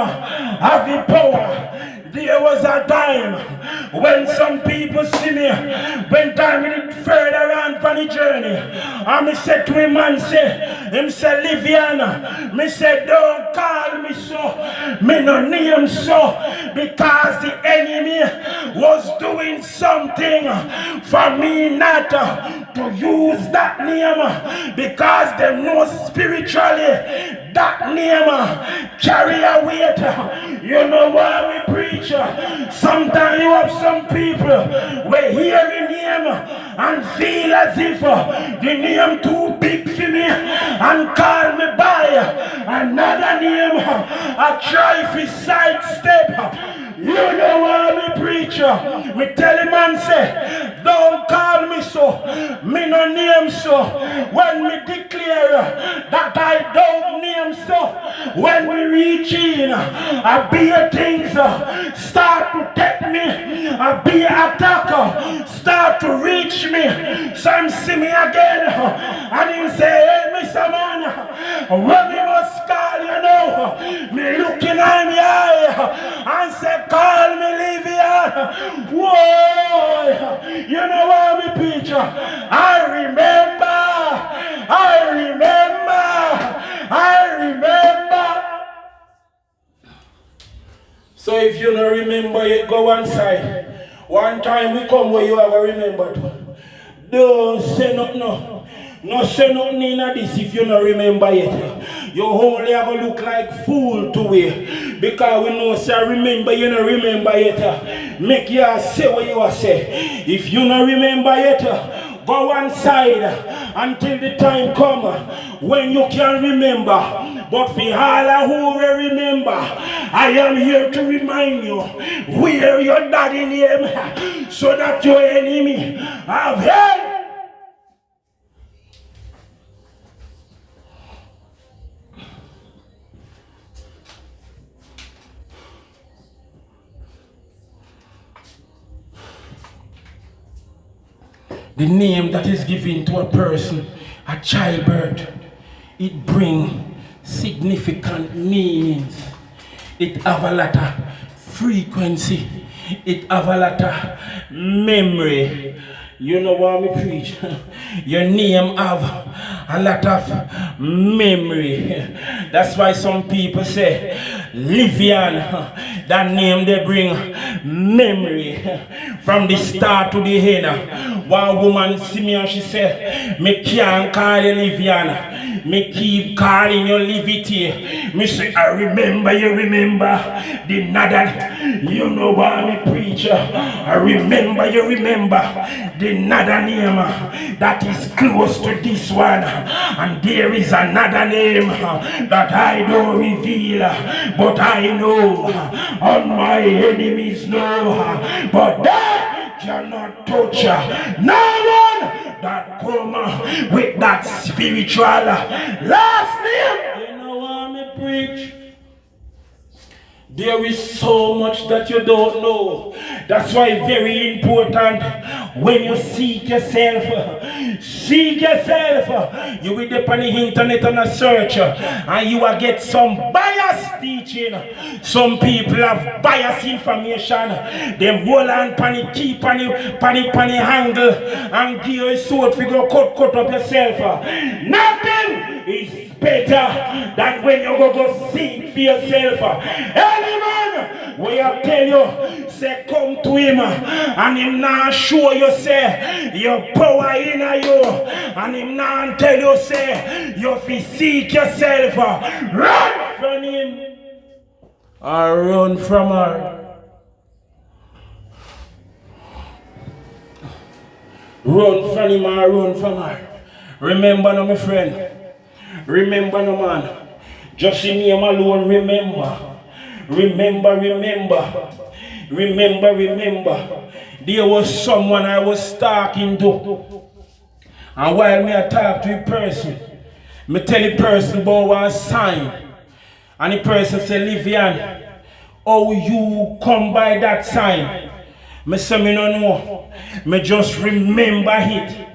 have the power. There was a time when some people see me, when time it further on for the journey. And me said to him and say, Liviana, me said, don't call me so, me no name so, because the enemy was doing something for me not to use that name, because they know spiritually that name carry a weight. You know why we preach? Sometimes you have some people we hear the name and feel as if the name too big for me and call me by another name. I try to sidestep. You know why me preacher? Me tell him and say, don't call me so, me no name so. When me declare that I don't name so, when we reach in, I be a things start to take me, I be a attacker, start to reach me. Some see me again, and him say, hey, Mr. Man, when me must call, you know, me looking at me eye, and say, call me Livia. Whoa, you know what me preacher? I remember. So if you don't remember it, go one side. One time we come where you have a remembered. Don't say nothing. No say nothing in this if you don't remember it. You only have to look like fool to we. Because we know say remember, you don't remember it. Make you say what you say. If you don't remember it, go one side until the time come when you can remember. But for all who will remember, I am here to remind you where your daddy name, so that your enemy have held. The name that is given to a person at childbirth, it brings significant meanings. It have a lot of frequency. It have a lot of memory. You know what me preach? Your name have a lot of memory. That's why some people say, Livian, that name they bring memory from the start to the end. One woman see me and she said, me can't call you Livian. Me keep calling you Livity. Me say, I remember, you remember the nada. You know why me preacher. I remember, you remember the nada name that is close to this one. And there is another name that I don't reveal, but I know, and my enemies know, but that cannot touch no one that come with that spiritual last name. You know what me preach? There is so much that you don't know. That's why it's very important when you seek yourself. Seek yourself. You will dip on the internet and a search and you will get some biased teaching. Some people have biased information. They roll on pan keep on the angle and give you a sword figure cut up yourself. Nothing is better than when you go seek for yourself. Any man, when I tell you, say come to him, and him now show you say your power in you, and him now tell you say you fi seek yourself. Run from him or run from her. Run from him or run from her. Remember now, my friend. Remember no man. Just in name alone, remember. Remember. There was someone I was talking to. And while me I talk to a person, me tell the person about one sign. And the person say, Livian, how you come by that sign? Me say me no know. Me just remember it.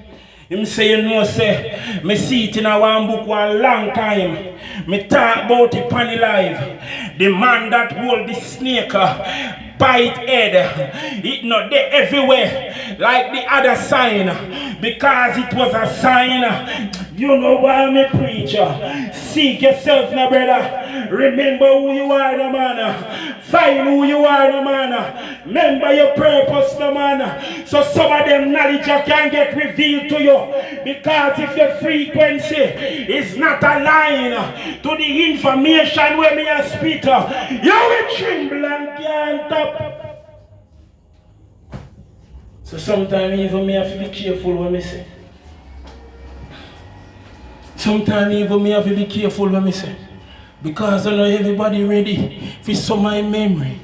Him say, you know, say, me see it in a one book one long time. Me talk about it on the live. The man that hold the snake bite head. It not there everywhere like the other sign. Because it was a sign. You know why me preacher. Seek yourself now, brother. Remember who you are, no man. Find who you are, no man. Remember your purpose, no man. So some of them knowledge can get revealed to you. Because if your frequency is not aligned to the information where me a spit, you will tremble and can't stop. So sometimes even me have to be careful what me say. Sometimes even me have to be careful what me say. Because I know everybody ready for some of my memory.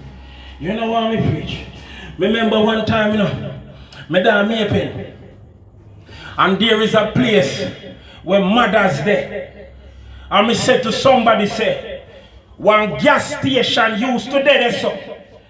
You know what me preach? Remember one time, you know, me down Maypen. And there is a place where mothers there. And me said to somebody, say, one gas station used to there, so.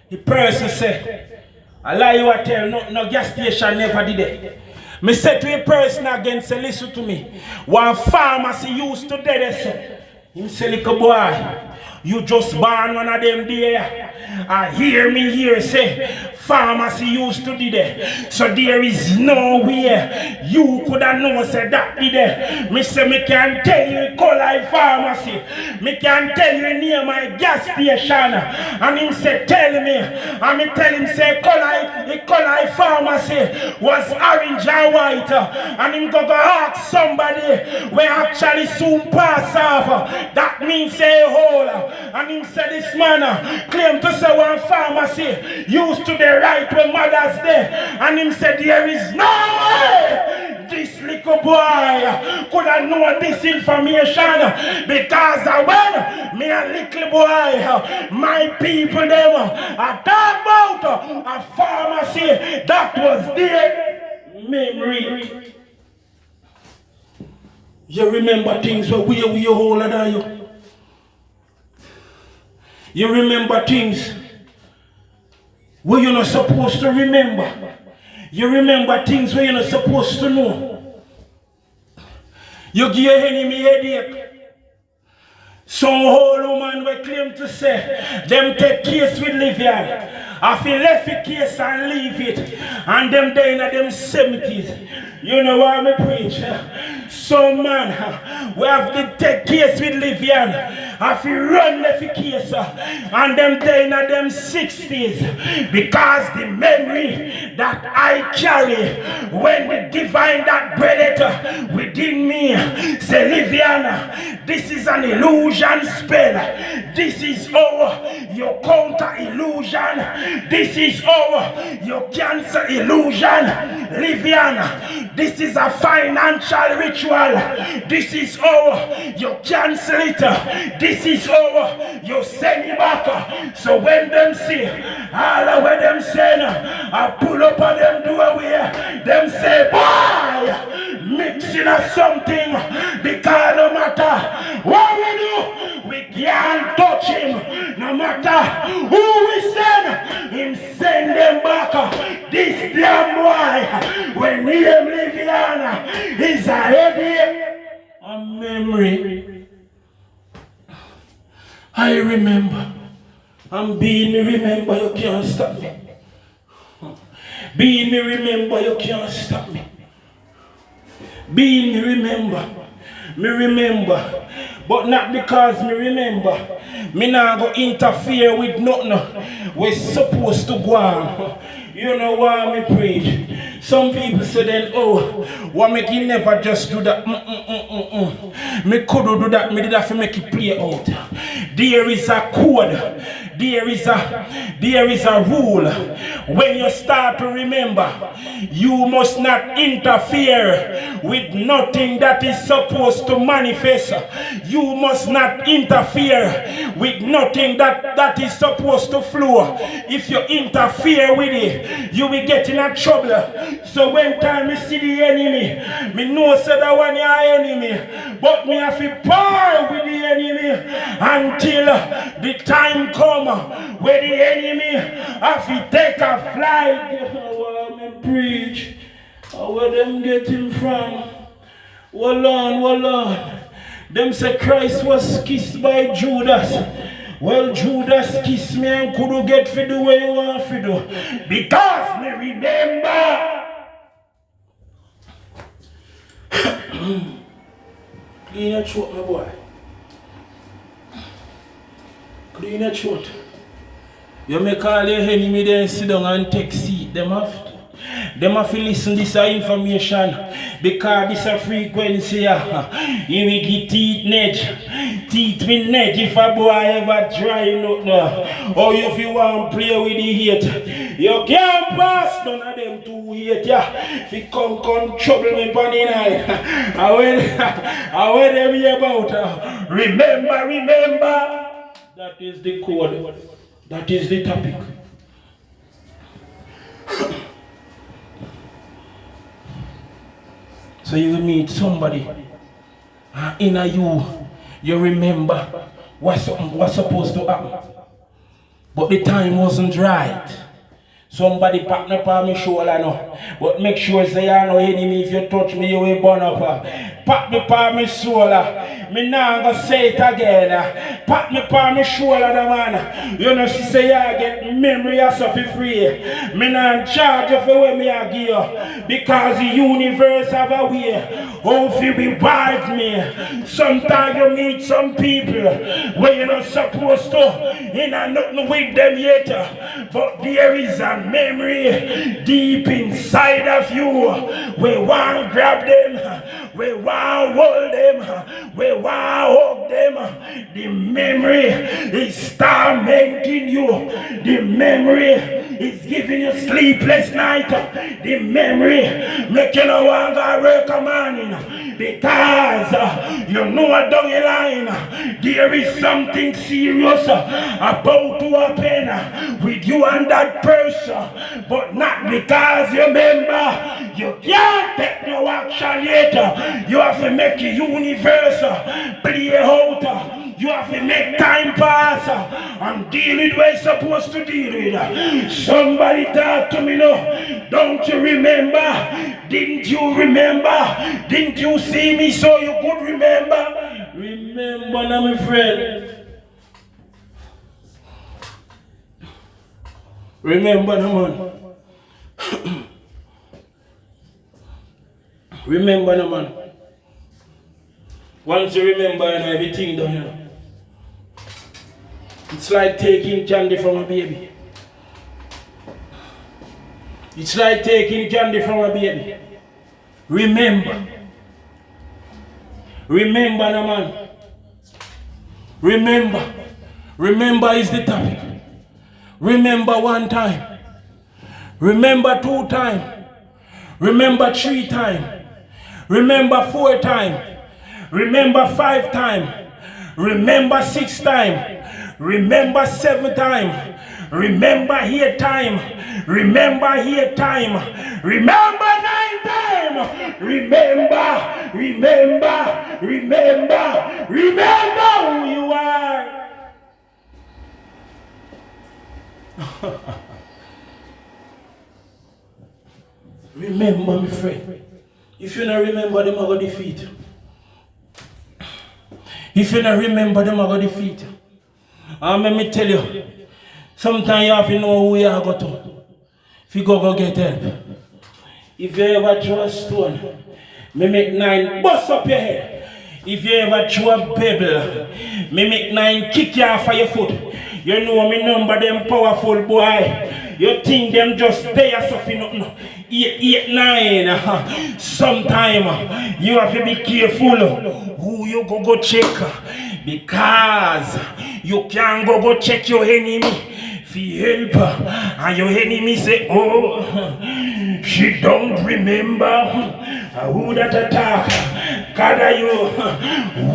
The person said, I lie you a tell, no gas station never did it. Me said to a person again, say, listen to me. One pharmacy used to there, so. Him say, little boy, you just born one of them there. I hear me here say, pharmacy used to be there. So there is no way you could have known say that be there. Me say, me can tell you Colai pharmacy. Me can tell you near my gas station. And him say, tell me. And me tell him say, Colai pharmacy was orange and white. And him go ask somebody where actually soon pass off. That means say hole. And him say this man claim to say one pharmacy used to be right when mother's there. And him said there is no way this little boy could have known this information. Because when me a little boy, my people them are talk about a pharmacy that was their memory. You remember things where we older than you. You remember things where you're not supposed to remember. You remember things where you're not supposed to know. You give your enemy headache. Some whole woman will claim to say, them take case with Livian. If he left the case and leave it, and them there in them 70s. You know what I preach? Some man we have to take case with Livian. If he run left the case, and them there in them 60s. Because the memory that I carry when the divine that breathed within me say, Livian, this is an illusion spell. This is how you counter illusion. This is how you cancel illusion. Livian, this is a financial ritual. This is how you cancel it. This is how you send it back. So when them see all of what them saying, I pull up on them doorway, them say, boy, mixing us something. Because no matter what we do, we can't touch him. No matter matter who we send, him send them back. This damn boy, when him Liviana, is a headache, a memory. I remember. And being me remember, you can't stop me. Being me remember, you can't stop me. Being me remember. But not because me remember. Me not go interfere with nothing we're supposed to go on. You know why me preach? Some people say then, oh, why make you never just do that? Me could do that, me did have to make it play out. There is a code. There is a rule. When you start to remember, you must not interfere with nothing that is supposed to manifest. You must not interfere with nothing that is supposed to flow. If you interfere with it, you will get in a trouble. So when time you see the enemy, me know say that one your enemy, but me have to par with the enemy until the time come where the enemy have to take a flight. What me preach? Where them get him from? Hold on. Them say Christ was kissed by Judas. Well, Judas kissed me and couldn't get for the way you want to do. Because me remember. Clean your throat, my boy. Clean your throat. You may call your enemy then sit down and take seat. Them have to listen to this information because this a frequency. You will get teeth net. Teeth with net if a boy ever try nothing. Or if you want to play with the hate. You can't pass none of them to hate. If you come trouble me on the night. I will them hear about. Remember. That is the code. That is the topic. So you will meet somebody in you remember what's supposed to happen. But the time wasn't right. Somebody pat me on my shoulder now. But make sure say you no enemy. If you touch me, you will burn up. Pat me on my shoulder. Me now go say it again. Pat me on my shoulder, man. You know she say you get memory of something free. Me not in charge of the way me a give you. Because the universe have a way. How if you revive me. Sometimes you meet some people where you're not supposed to. You're not nothing with them yet. But there is a memory deep inside of you. We want to grab them. We want to hold them. We want to hug them. The memory is tormenting you. The memory is giving you sleepless night. The memory making you want to work a morning. Because you know down the line there is something serious about to happen with you and that person. But not because you remember. You can't take no action yet. You have to make the universe play out. You have to make time pass and deal with what you're supposed to deal with. Somebody talk to me now. Don't you remember? Didn't you remember? Didn't you see me so you could remember? Remember now, my friend. Remember now, man. Remember now, man. Once you remember, you know, everything done, you know. It's like taking candy from a baby. It's like taking candy from a baby. Remember. Remember now, man. Remember. Remember is the topic. Remember one time. Remember 2 times. Remember 3 times. Remember 4 times. Remember 5 times. Remember 6 times. Remember 7 times. Remember 8 times. Remember 8 times. Remember 9 times. Remember who you are. Remember, my friend. If you don't remember them, I go defeat. If you don't remember them, I go defeat. And let me tell you, sometimes you have to know who you are going to. If you go get help. If you ever throw a stone, me make 9 bust up your head. If you ever throw a pebble, me make 9 kick you off of your foot. You know me number them powerful boy. You think them just there something nothing. 8, 9. Sometime you have to be careful who you go check. Because you can't go check your enemy. Help, and your enemy say, oh, she don't remember who that attack. God, you,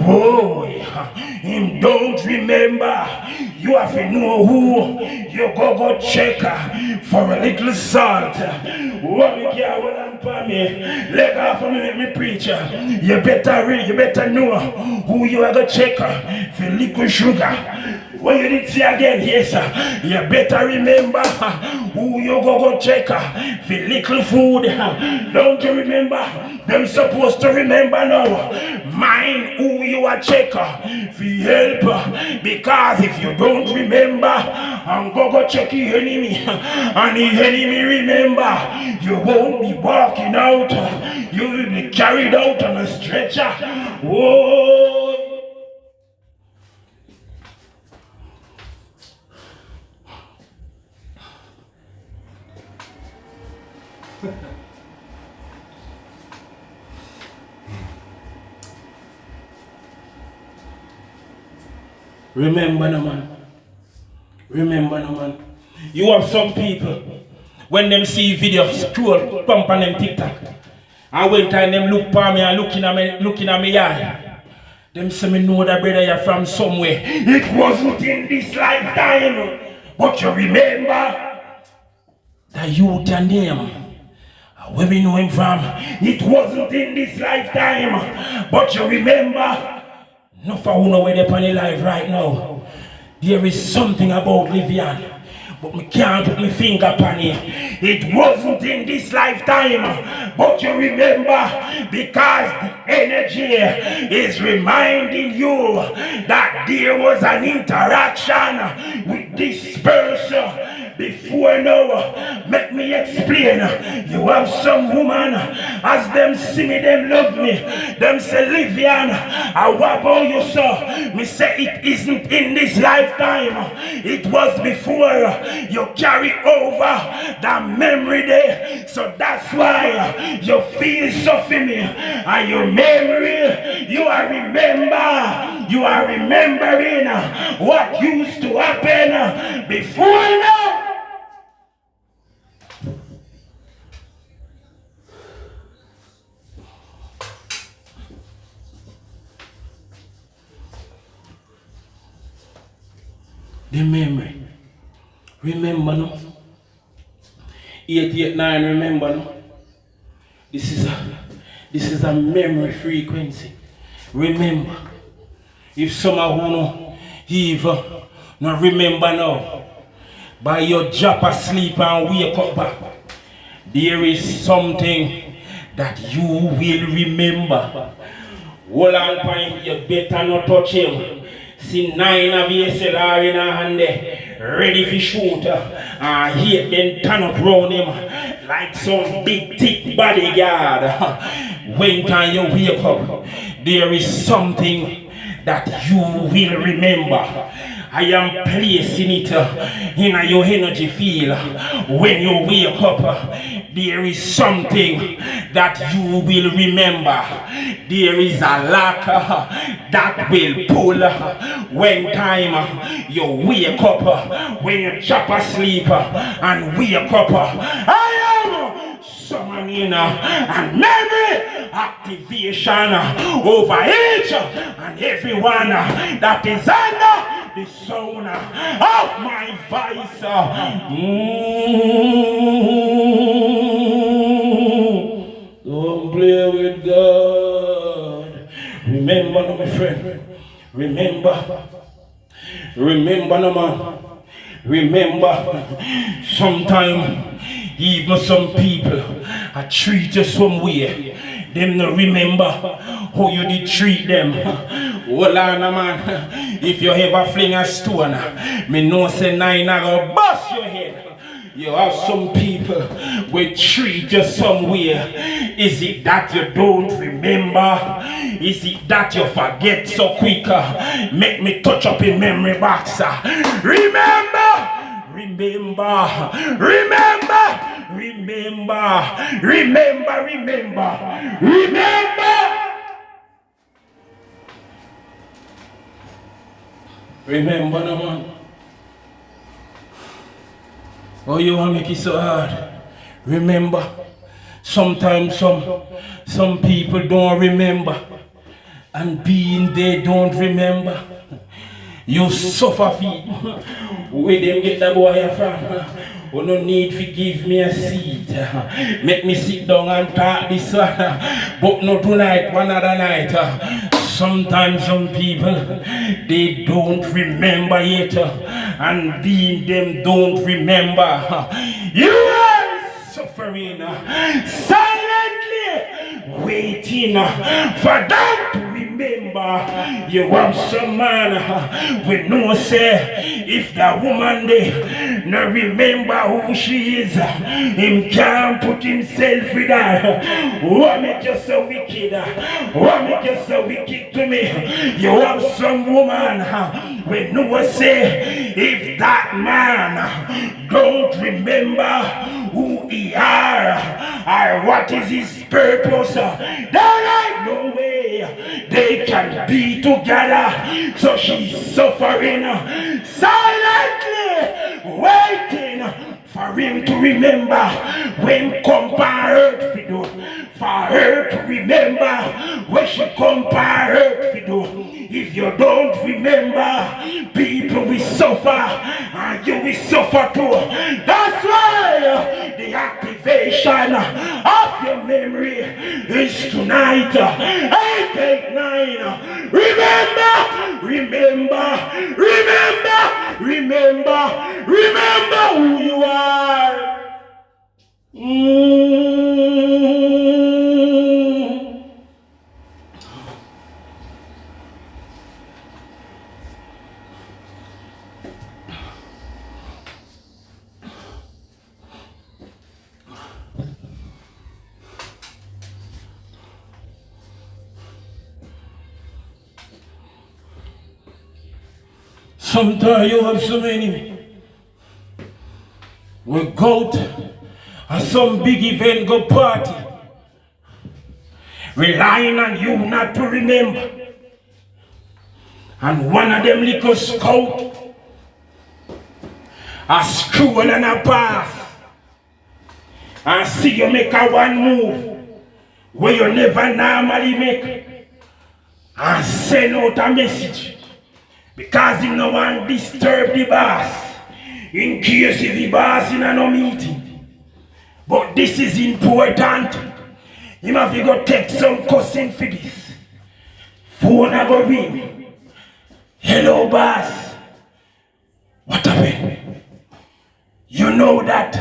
whoa, him don't remember. You have to know who you go check for a little salt. What me care what I'm for me? Let off of me, let me preach. You better know who you are going to check for little sugar. When you did say again, yes, you better remember who you go check for little food. Don't you remember? Them supposed to remember now. Mind who you are check for help. Because if you don't remember, and go check your enemy, and the enemy remember, you won't be walking out. You will be carried out on a stretcher. Whoa. Remember no man. Remember no man. You have some people when them see videos scroll pump on them TikTok. And when time them look for me and looking at me yard. Them say me know that brother you're from somewhere. It wasn't in this lifetime. But you remember the youth and them. Where we know him from, it wasn't in this lifetime. But you remember, no for who know where they're on the life right now. There is something about Livian, but me can't put my finger upon it. It wasn't in this lifetime, but you remember, because the energy is reminding you that there was an interaction with this person. Before now, let me explain. You have some woman, as them see me, them love me. Them say, Livian, what about you, sir? Me say, it isn't in this lifetime. It was before you carry over the memory there. So that's why you feel so for me. And your memory, you are remembering what used to happen before now. The memory. Remember no? 889, remember no? This is a memory frequency. Remember. If someone who know even not remember now, by your job asleep and wake up back, there is something that you will remember. Hold on, point, you better not touch him. See 9 of SLR in her hand there, ready for shoot. And he then turn up round him like some big thick bodyguard. When time you wake up, there is something that you will remember. I am placing it in your energy field. When you wake up, there is something that you will remember. There is a lock that will pull when time you wake up. When you drop asleep and wake up, I am summoning and memory activation over each and everyone that is under the sound of my voice. Don't play with God. Remember, no, my friend. Remember, no, man. Remember, sometimes even some people I treat you some way. Them no remember how you did treat them. Hold on, man. If you ever fling a stone, me know say nine I go bust your head. You have some people will treat you some way. Is it that you don't remember? Is it that you forget so quick? Make me touch up in memory box. Remember! Remember, remember, remember, remember, remember, remember. Remember, no man. Oh, you want to make it so hard? Remember, sometimes some people don't remember, and being they don't remember. You suffer feet. Where them get that boy from? You no need to give me a seat. Make me sit down and talk this one. But not tonight, one other night. Sometimes some people, they don't remember yet. And being them don't remember. You are suffering silently, waiting for them to remember. You have some man we know say if that woman they no remember who she is, him can't put himself with her. What make you so wicked? What make you so wicked to me? You have some woman we know say if that man don't remember who he are or what is his purpose, there ain't no way they can be together. So she's suffering silently, waiting for him to remember when compare to do. For her to remember when she compare her to do. If you don't remember, people will suffer and you will suffer too. That's why the activation of your memory is tonight. 889. Remember, remember, remember, remember, remember who you are. Sometimes you have so many. We go to some big event, go party, relying on you not to remember. And one of them little scout, a screw and a pass, and see you make a one move where you never normally make, and send out a message. Because you no want to disturb the boss, in case if the boss in a no meeting. But this is important. You have to go take some cussing for this. Phone a go ring. Hello boss. What happened? You know that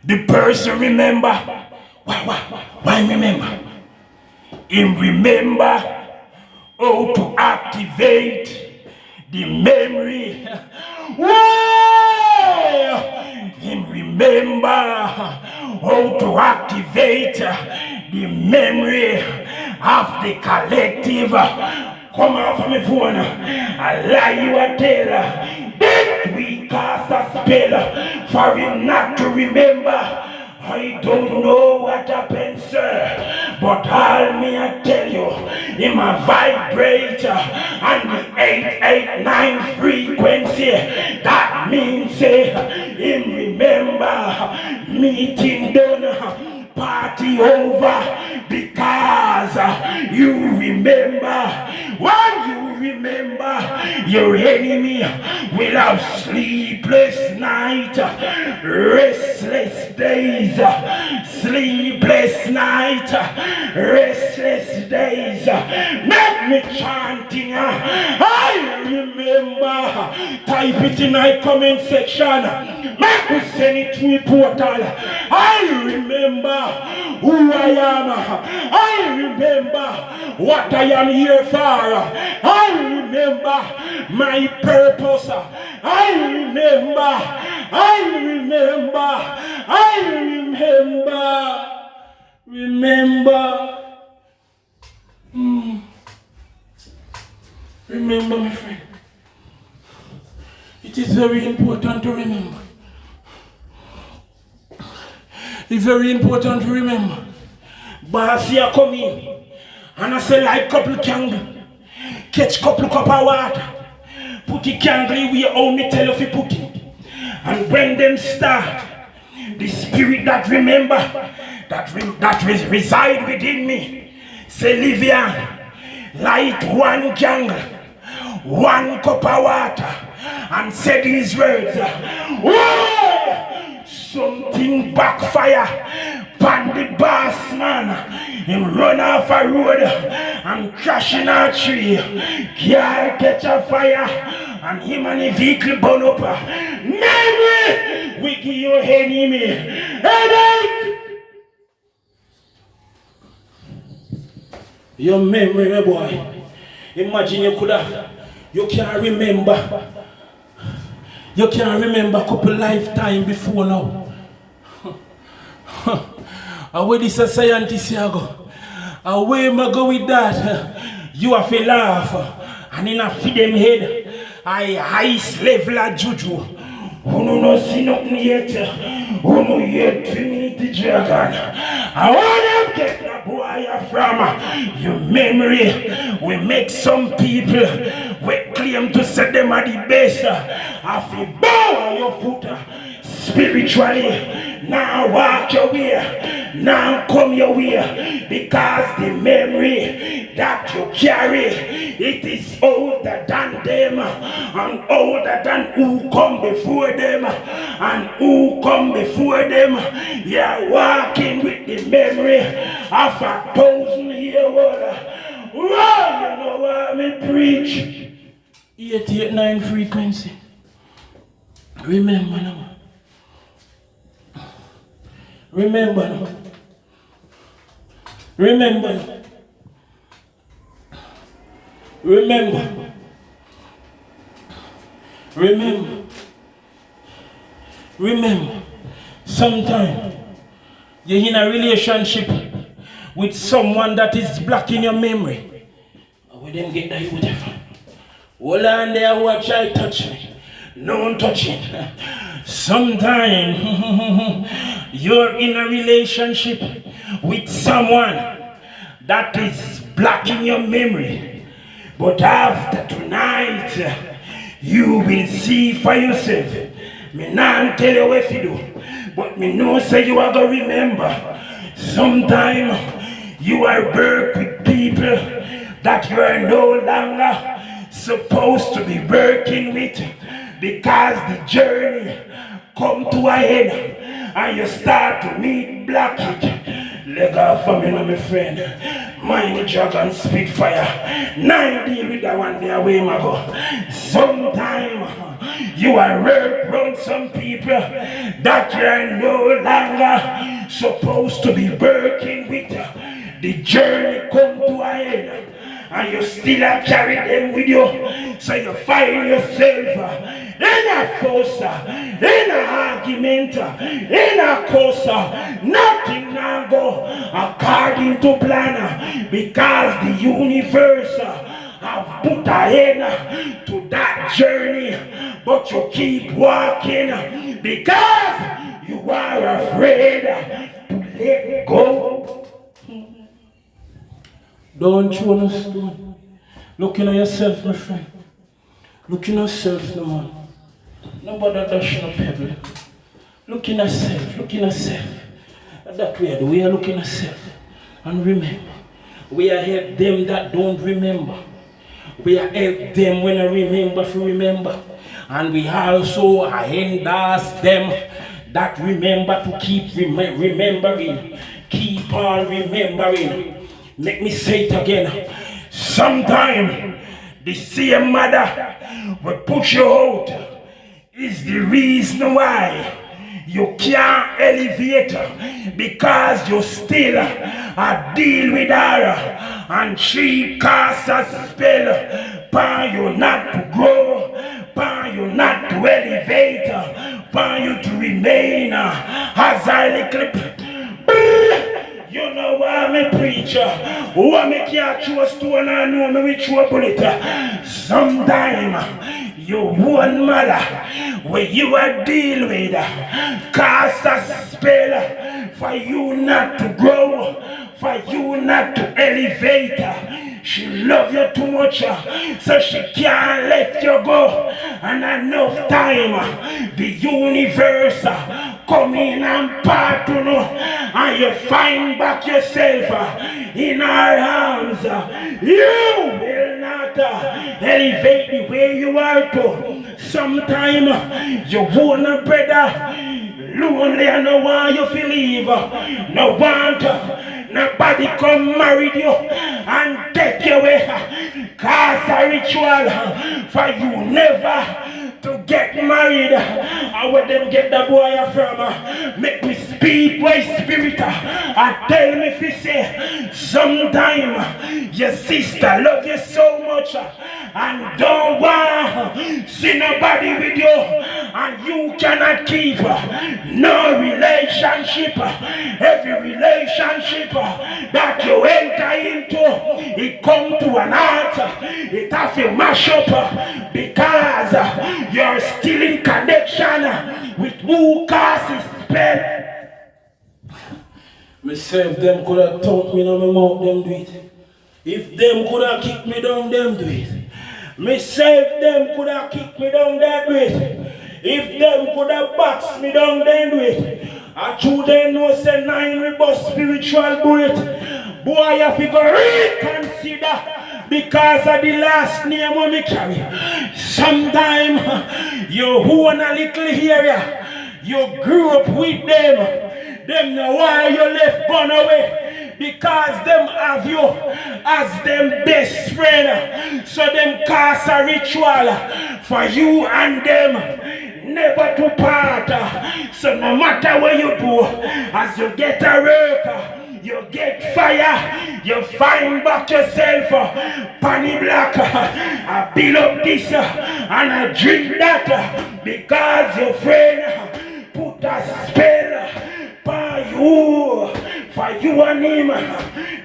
the person remember. Why remember? Him remember how to activate the memory. Him remember how to activate the memory of the collective. Come off my phone. I lie you a tell. Then we cast a spell for him not to remember. I don't know what happened, sir, but all me I tell you, in my vibrator and the 889 frequency, that means him remember meeting done, party over, because you remember. When you remember, your enemy will have sleepless night, restless days, sleepless night, restless days. Make me chanting, I remember. remember. Type it in my comment section. Make me send it to a portal. I remember who I am. I remember what I am here for. I remember my purpose. I remember. Remember. Remember, my friend. It is very important to remember. It's very important to remember. Basia come in and I say like couple candle, catch couple cup of water, put the candle where only tell if you put it. And when them start, the spirit that remember, that reside within me, say Livian, light one candle, one cup of water, and say these words. Whoa! Something backfire. Pan the boss man, him run off a road and crash in a tree. Car catch a fire and him and the vehicle burn up. Maybe we give you enemy headache. Your memory, my boy. Imagine you can't remember. You can't remember a couple lifetime before now. Away this a scientist here go. Away ma go with that. You have to laugh. And in a feed them head. I highest level of juju. Who no see nothing yet. Who no yet 3 minutes dragon. I want to get the boy from your memory. We make some people we claim to say them are the best. If you bow on your foot spiritually. Now walk your way, now come your way, because the memory that you carry, it is older than them, and older than who come before them, and who come before them. You're walking with the memory of 1,000-year old. Wow, you know what me preach? 889 frequency. Remember now. Remember. Sometimes you're in a relationship with someone that is blocking your memory. We didn't get that whatever. Hold on there, watch I touch me. No one touching. Sometimes you're in a relationship with someone that is blocking your memory. But after tonight, you will see for yourself. Me not tell you what to do, but me know say you are going to remember. Sometimes you are work with people that you are no longer supposed to be working with, because the journey come to a end and you start to meet blockage. Leg off from me, my friend. Mind the dragon spitfire. 9 deal with that one there away, my go. Sometime you are work around some people that you are no longer supposed to be working with. The journey come to an end. And you still have carry them with you. So you find yourself in a force, in an argument, in a course. Nothing now go according to plan, because the universe have put an end to that journey. But you keep walking because you are afraid to let go. Don't you understand? Looking at yourself, my friend. Looking at yourself, no man. Nobody dashing a pebble. Looking at self. That way, the way of looking at self. And remember, we are help them that don't remember. We are help them when I remember to remember. And we also endorse them that remember to keep remembering. Keep on remembering. Let me say it again. Sometime The same mother will push you out is the reason why you can't elevate because you still deal with her and she casts a spell upon you not to grow, upon you not to elevate, upon you to remain as a little. You know why I'm a preacher? Why me can't choose to and I know me with you bullet. Sometime you one mother where you are deal with cast a spell for you not to grow, for you not to elevate. She love you too much, so she can't let you go. And enough time, the universe come in and part you know, and you find back yourself in her arms. You will not elevate the way you are to. Sometime you wanna brother lonely and no want you to leave. No want nobody come marry you and take you away. Cause a ritual for you never to get married. And where them get the boy from? Make me speak my spirit. And tell me if you say sometime your sister love you so much and don't want see nobody with you and you cannot keep no relationship. Every relationship that you enter into, it come to an altar. It has to mash up because you're still in connection with who causes spell. Me say if them could have taught me, no me mouth them do it. If them could have kicked me down, them do it. Me say if them could have kicked me down, them do it. If them could have boxed me down, them do it. I true they know say 9 rebus spiritual bullet. Boy, I have to go reconsider because of the last name of me carry. Sometime you own a little area. You grew up with them. Them know why you left gone away. Because them have you as them best friend. So them cast a ritual for you and them never to part. So no matter what you do, as you get a work, you get fire, you find back yourself, Panny Black, I build up this and I drink that because your friend put a spell for you and him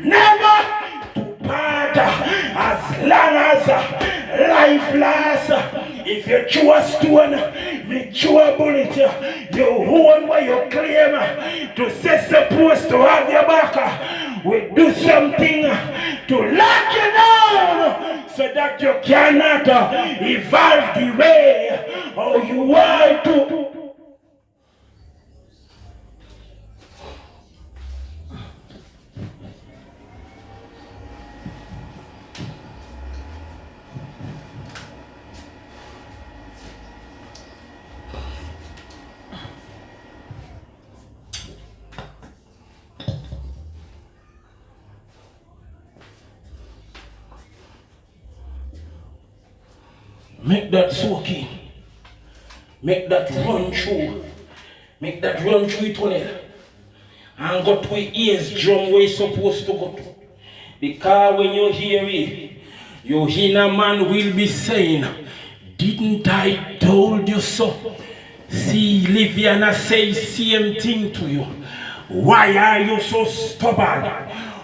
never to part as long as life lasts. If you chew a stone, me chew a bullet, you own what you claim to say supposed to have your back. We do something to lock you down so that you cannot evolve the way how you want to. Make that soak in. Make that run through. Make that run through it tunnel. And go to where ears drum where it's supposed to go to. Because when you hear it, your inner man will be saying, didn't I told you so? See, Liviana say same thing to you. Why are you so stubborn?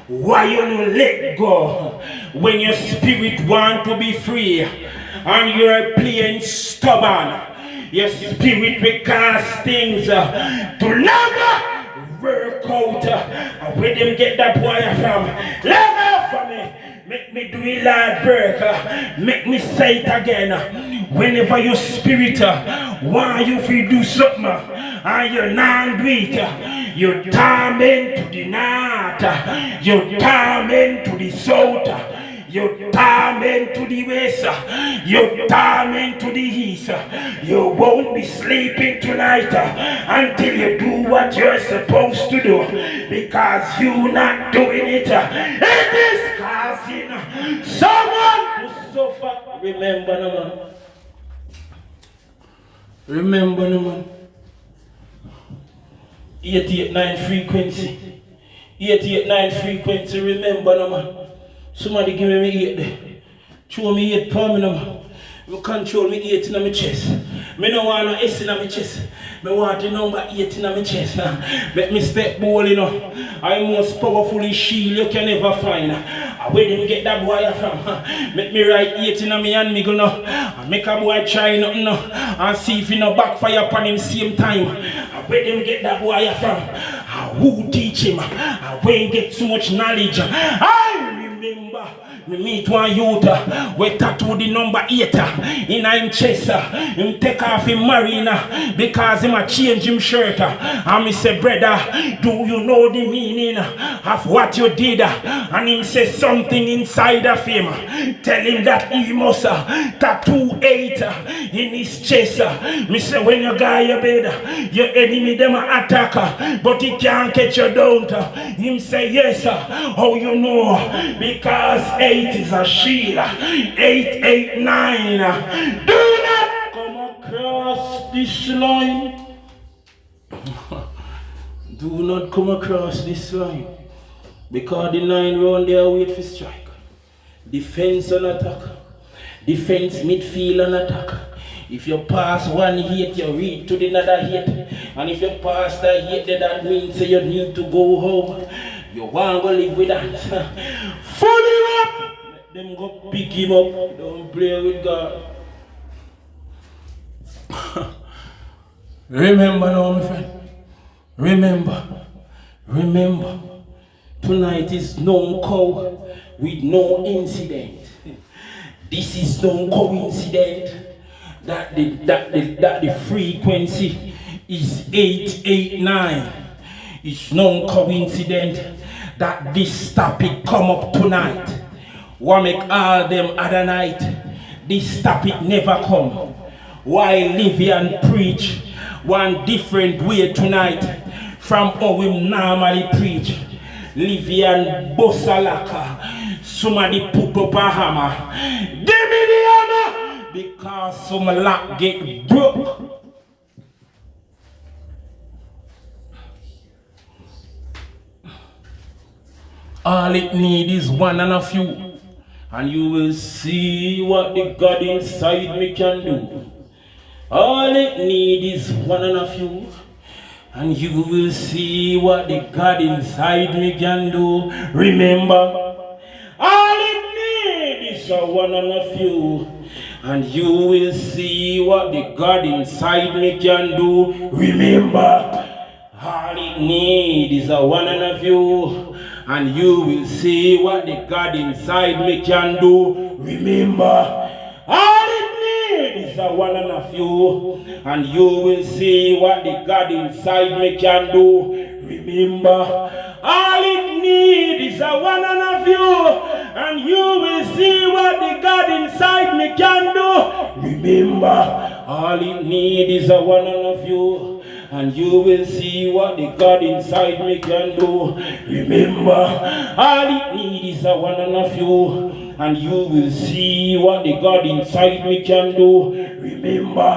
Why you don't let go when your spirit want to be free? And you're playing stubborn. Your spirit will cast things to never work out. Where them get that boy from? Let go from me. Make me do it like work. Make me say it again. Whenever your spirit want you to do something and you're not do it, you torment to the north, you torment to the south. You torment to the west, you torment to the east. You won't be sleeping tonight until you do what you're supposed to do, because you're not doing it. It is causing someone to suffer. Remember no man. Remember no man. 889 frequency. 889 frequency, remember no man. Somebody give me 8 there. Show me 8 pound no man. You control me 8 in my chest. Me no want no S in my chest. Me want the number 8 in my chest. Make me step bold, you know. I'm most powerful shield you can ever find. Where did me get that boy from? Make me write 8 in my hand, me go no. Make a boy try nothing no. And see if he no backfire upon him same time. Where did me get that boy from? Who teach him? Where he get so much knowledge? I remember. Me meet one youth, we tattoo the number 8 in him chest. Him take off him marina because him a change him shirt. And me say, brother, do you know the meaning of what you did? And him say something inside of him. Tell him that he must tattoo 8 in his chest. Me say, when you go your bed, your enemy them attack, but he can't catch you down. Him say, yes, how you know? Because 8 is a shield. 889. Do not come across this line. Do not come across this line. Because the 9 round there wait for strike. Defense and attack. Defense, midfield and attack. If you pass one hit, you read to the another hit. And if you pass that hit, that means you need to go home. You want to live with that. Full him up! Let them go pick him up. Don't play with God. Remember now, my friend. Remember. Tonight is no call with no incident. This is no coincidence that the frequency is 889. It's no coincidence that this topic come up tonight. What make all them other night? This topic never come. Why Livian preach one different way tonight from how we normally preach? Livian Bosalaka. Somebody put up a hammer. Give me the hammer! Because some lock get broke. All it need is one and a few. And you will see what the God inside me can do. All it need is one and a few. And you will see what the God inside me can do. Remember, all it need is a one and a few. And you will see what the God inside me can do. Remember, all it need is a one and a few. And you will see what the God inside me can do. Remember, all it need is a one and a few. And you will see what the God inside me can do. Remember, all it need is a one and a few. And you will see what the God inside me can do. Remember, all it need is a one and a few. And you will see what the God inside me can do. Remember, all it need is a one and a few. And you will see what the God inside me can do. Remember,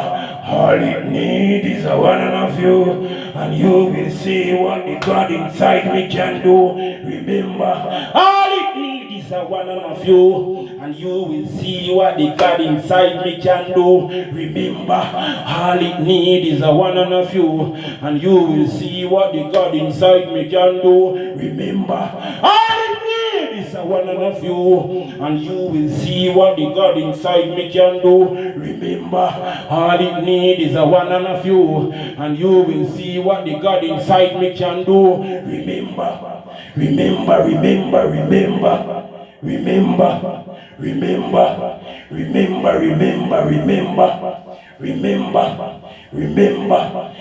all it need is a one and a few. And you will see what the God inside me can do. Remember, all it need is a one and a few. And you will see what the God inside me can do. Remember, all it need is a one and a few. And you will see what the God inside me can do. Remember, all it need is a one and a few. And you will see what the God inside me can do. Remember, all it need is a one and a few. And you will see what the God inside me can do. Remember, remember, remember, remember. Remember, remember, remember, remember, remember, remember, remember, remember,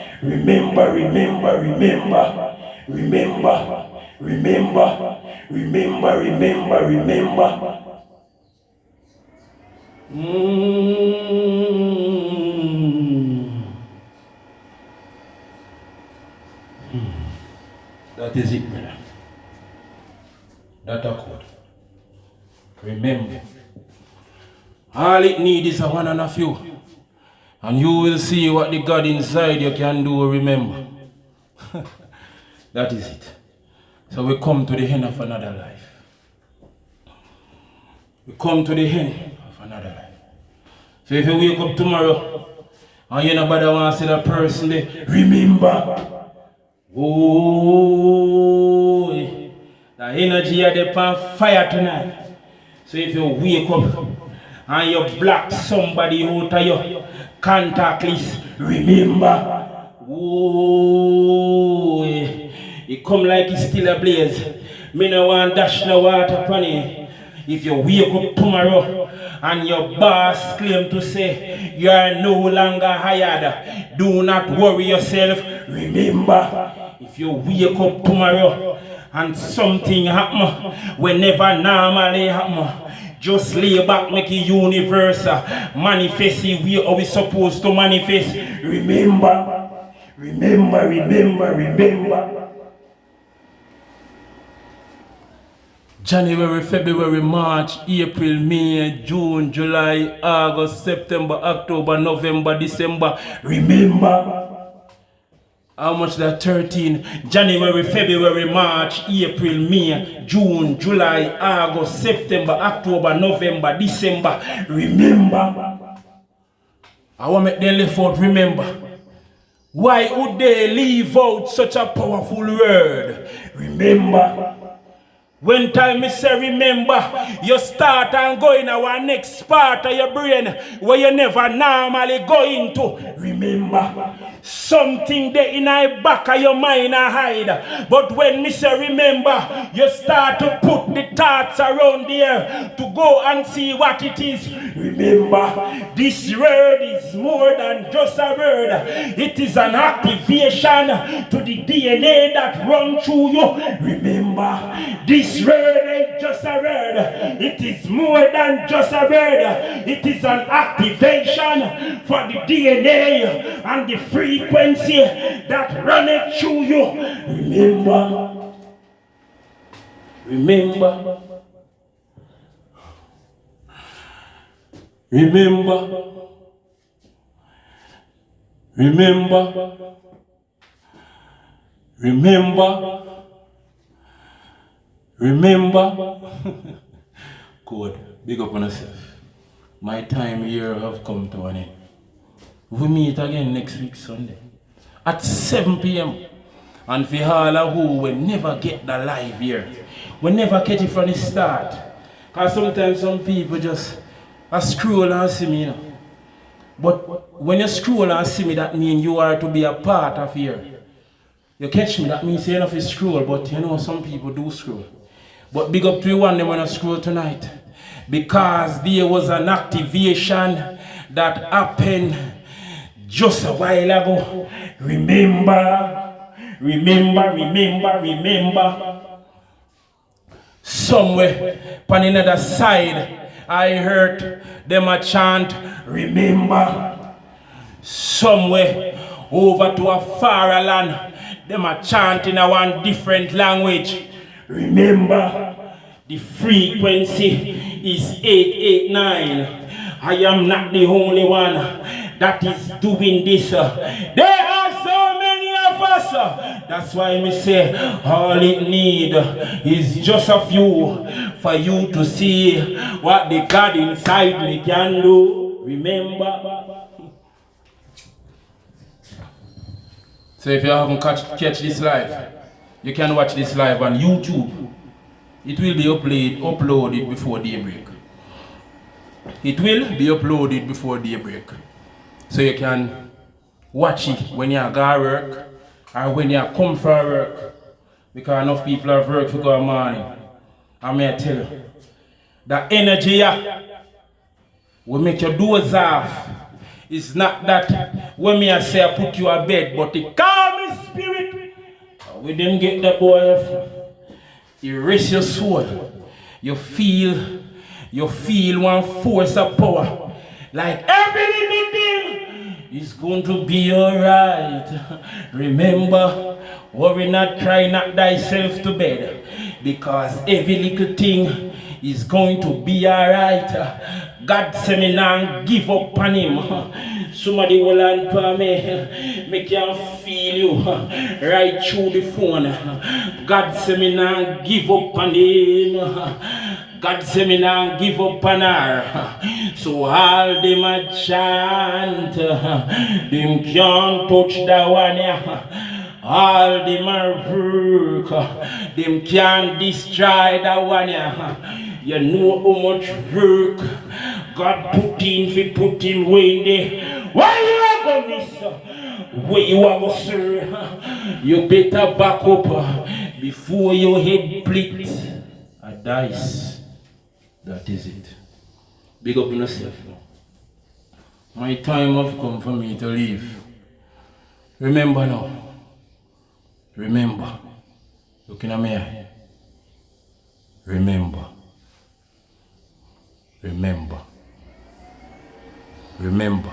remember, remember, remember, remember, remember, remember, remember. That is it, brother. That a code. Remember, All it needs is a one and a few. And you will see what the God inside you can do, remember. That is it. So we come to the end of another life. We come to the end of another life. So if you wake up tomorrow and you nobody want to see that person there, remember. Oh, the energy of the pan fire tonight. So if you wake up and you block somebody out of your contact list, remember. Oh, it come like it's still ablaze. Me no want dash no water upon it. If you wake up tomorrow and your boss claim to say you are no longer hired, do not worry yourself. Remember, if you wake up tomorrow and something happen whenever normally happen, just lay back, make the universe manifest the way how we supposed to manifest. Remember, remember, remember, remember. January, February, March, April, May, June, July, August, September, October, November, December. Remember. How much that 13? January, February, March, April, May, June, July, August, September, October, November, December. Remember. I want to make them live out, remember. Why would they leave out such a powerful word? Remember. When time is say remember, you start and go in our next part of your brain where you never normally go into. Remember, something there in the back of your mind and hide. But when me say remember, you start to put the thoughts around there to go and see what it is. Remember, this word is more than just a word. It is an activation to the DNA that runs through you. Remember, this word ain't just a word. It is more than just a word. It is an activation for the DNA and the frequency that runneth through you. Remember. Remember. Remember. Remember. Remember. Remember. Good. Big up on yourself. My time here have come to an end. We meet again next week Sunday at 7 p.m. And for all who will never get the live here, we never catch it from the start. Because sometimes some people just scroll and see me, you know. But when you scroll and see me, that means you are to be a part of here. You catch me, that means you don't have to scroll, but you know some people do scroll. But big up to you one them when I scroll tonight. Because there was an activation that happened just a while ago. Remember, remember, remember, remember. Somewhere on another side, I heard them a chant, remember. Somewhere over to a far land, them a chant in a one different language. Remember, the frequency is 889. I am not the only one that is doing this. There are so many of us. That's why me say all it need is just a few for you to see what the God inside me can do. Remember. So if you haven't catch this live, you can watch this live on YouTube. It will be uploaded before daybreak. It will be uploaded before daybreak. So you can watch it when you go to work or when you come from work. Because enough people have work for go morning. I may tell you, the energy will make your doors off. It's not that when me I say I put you a bed, but the calm spirit. We didn't get that boy. You rest your soul. You feel one force of power. Like every living thing is going to be alright. Remember, worry not, cry not thyself to bed. Because every little thing is going to be alright. God say me nah give up on him. Somebody will answer me. Me can feel you right through the phone. God say me nah give up on him. God say me nah give up on her. So all them a chant, them can't touch that one. All them a work, them can't destroy that one. You know how much work God put in, if He put in way in there. Why you are going this? Where you are going, sir? You better back up before your head split a dice. That is it. Big up in yourself now. My time have come for me to leave. Remember now. Remember. Looking at me. Remember. Remember. Remember.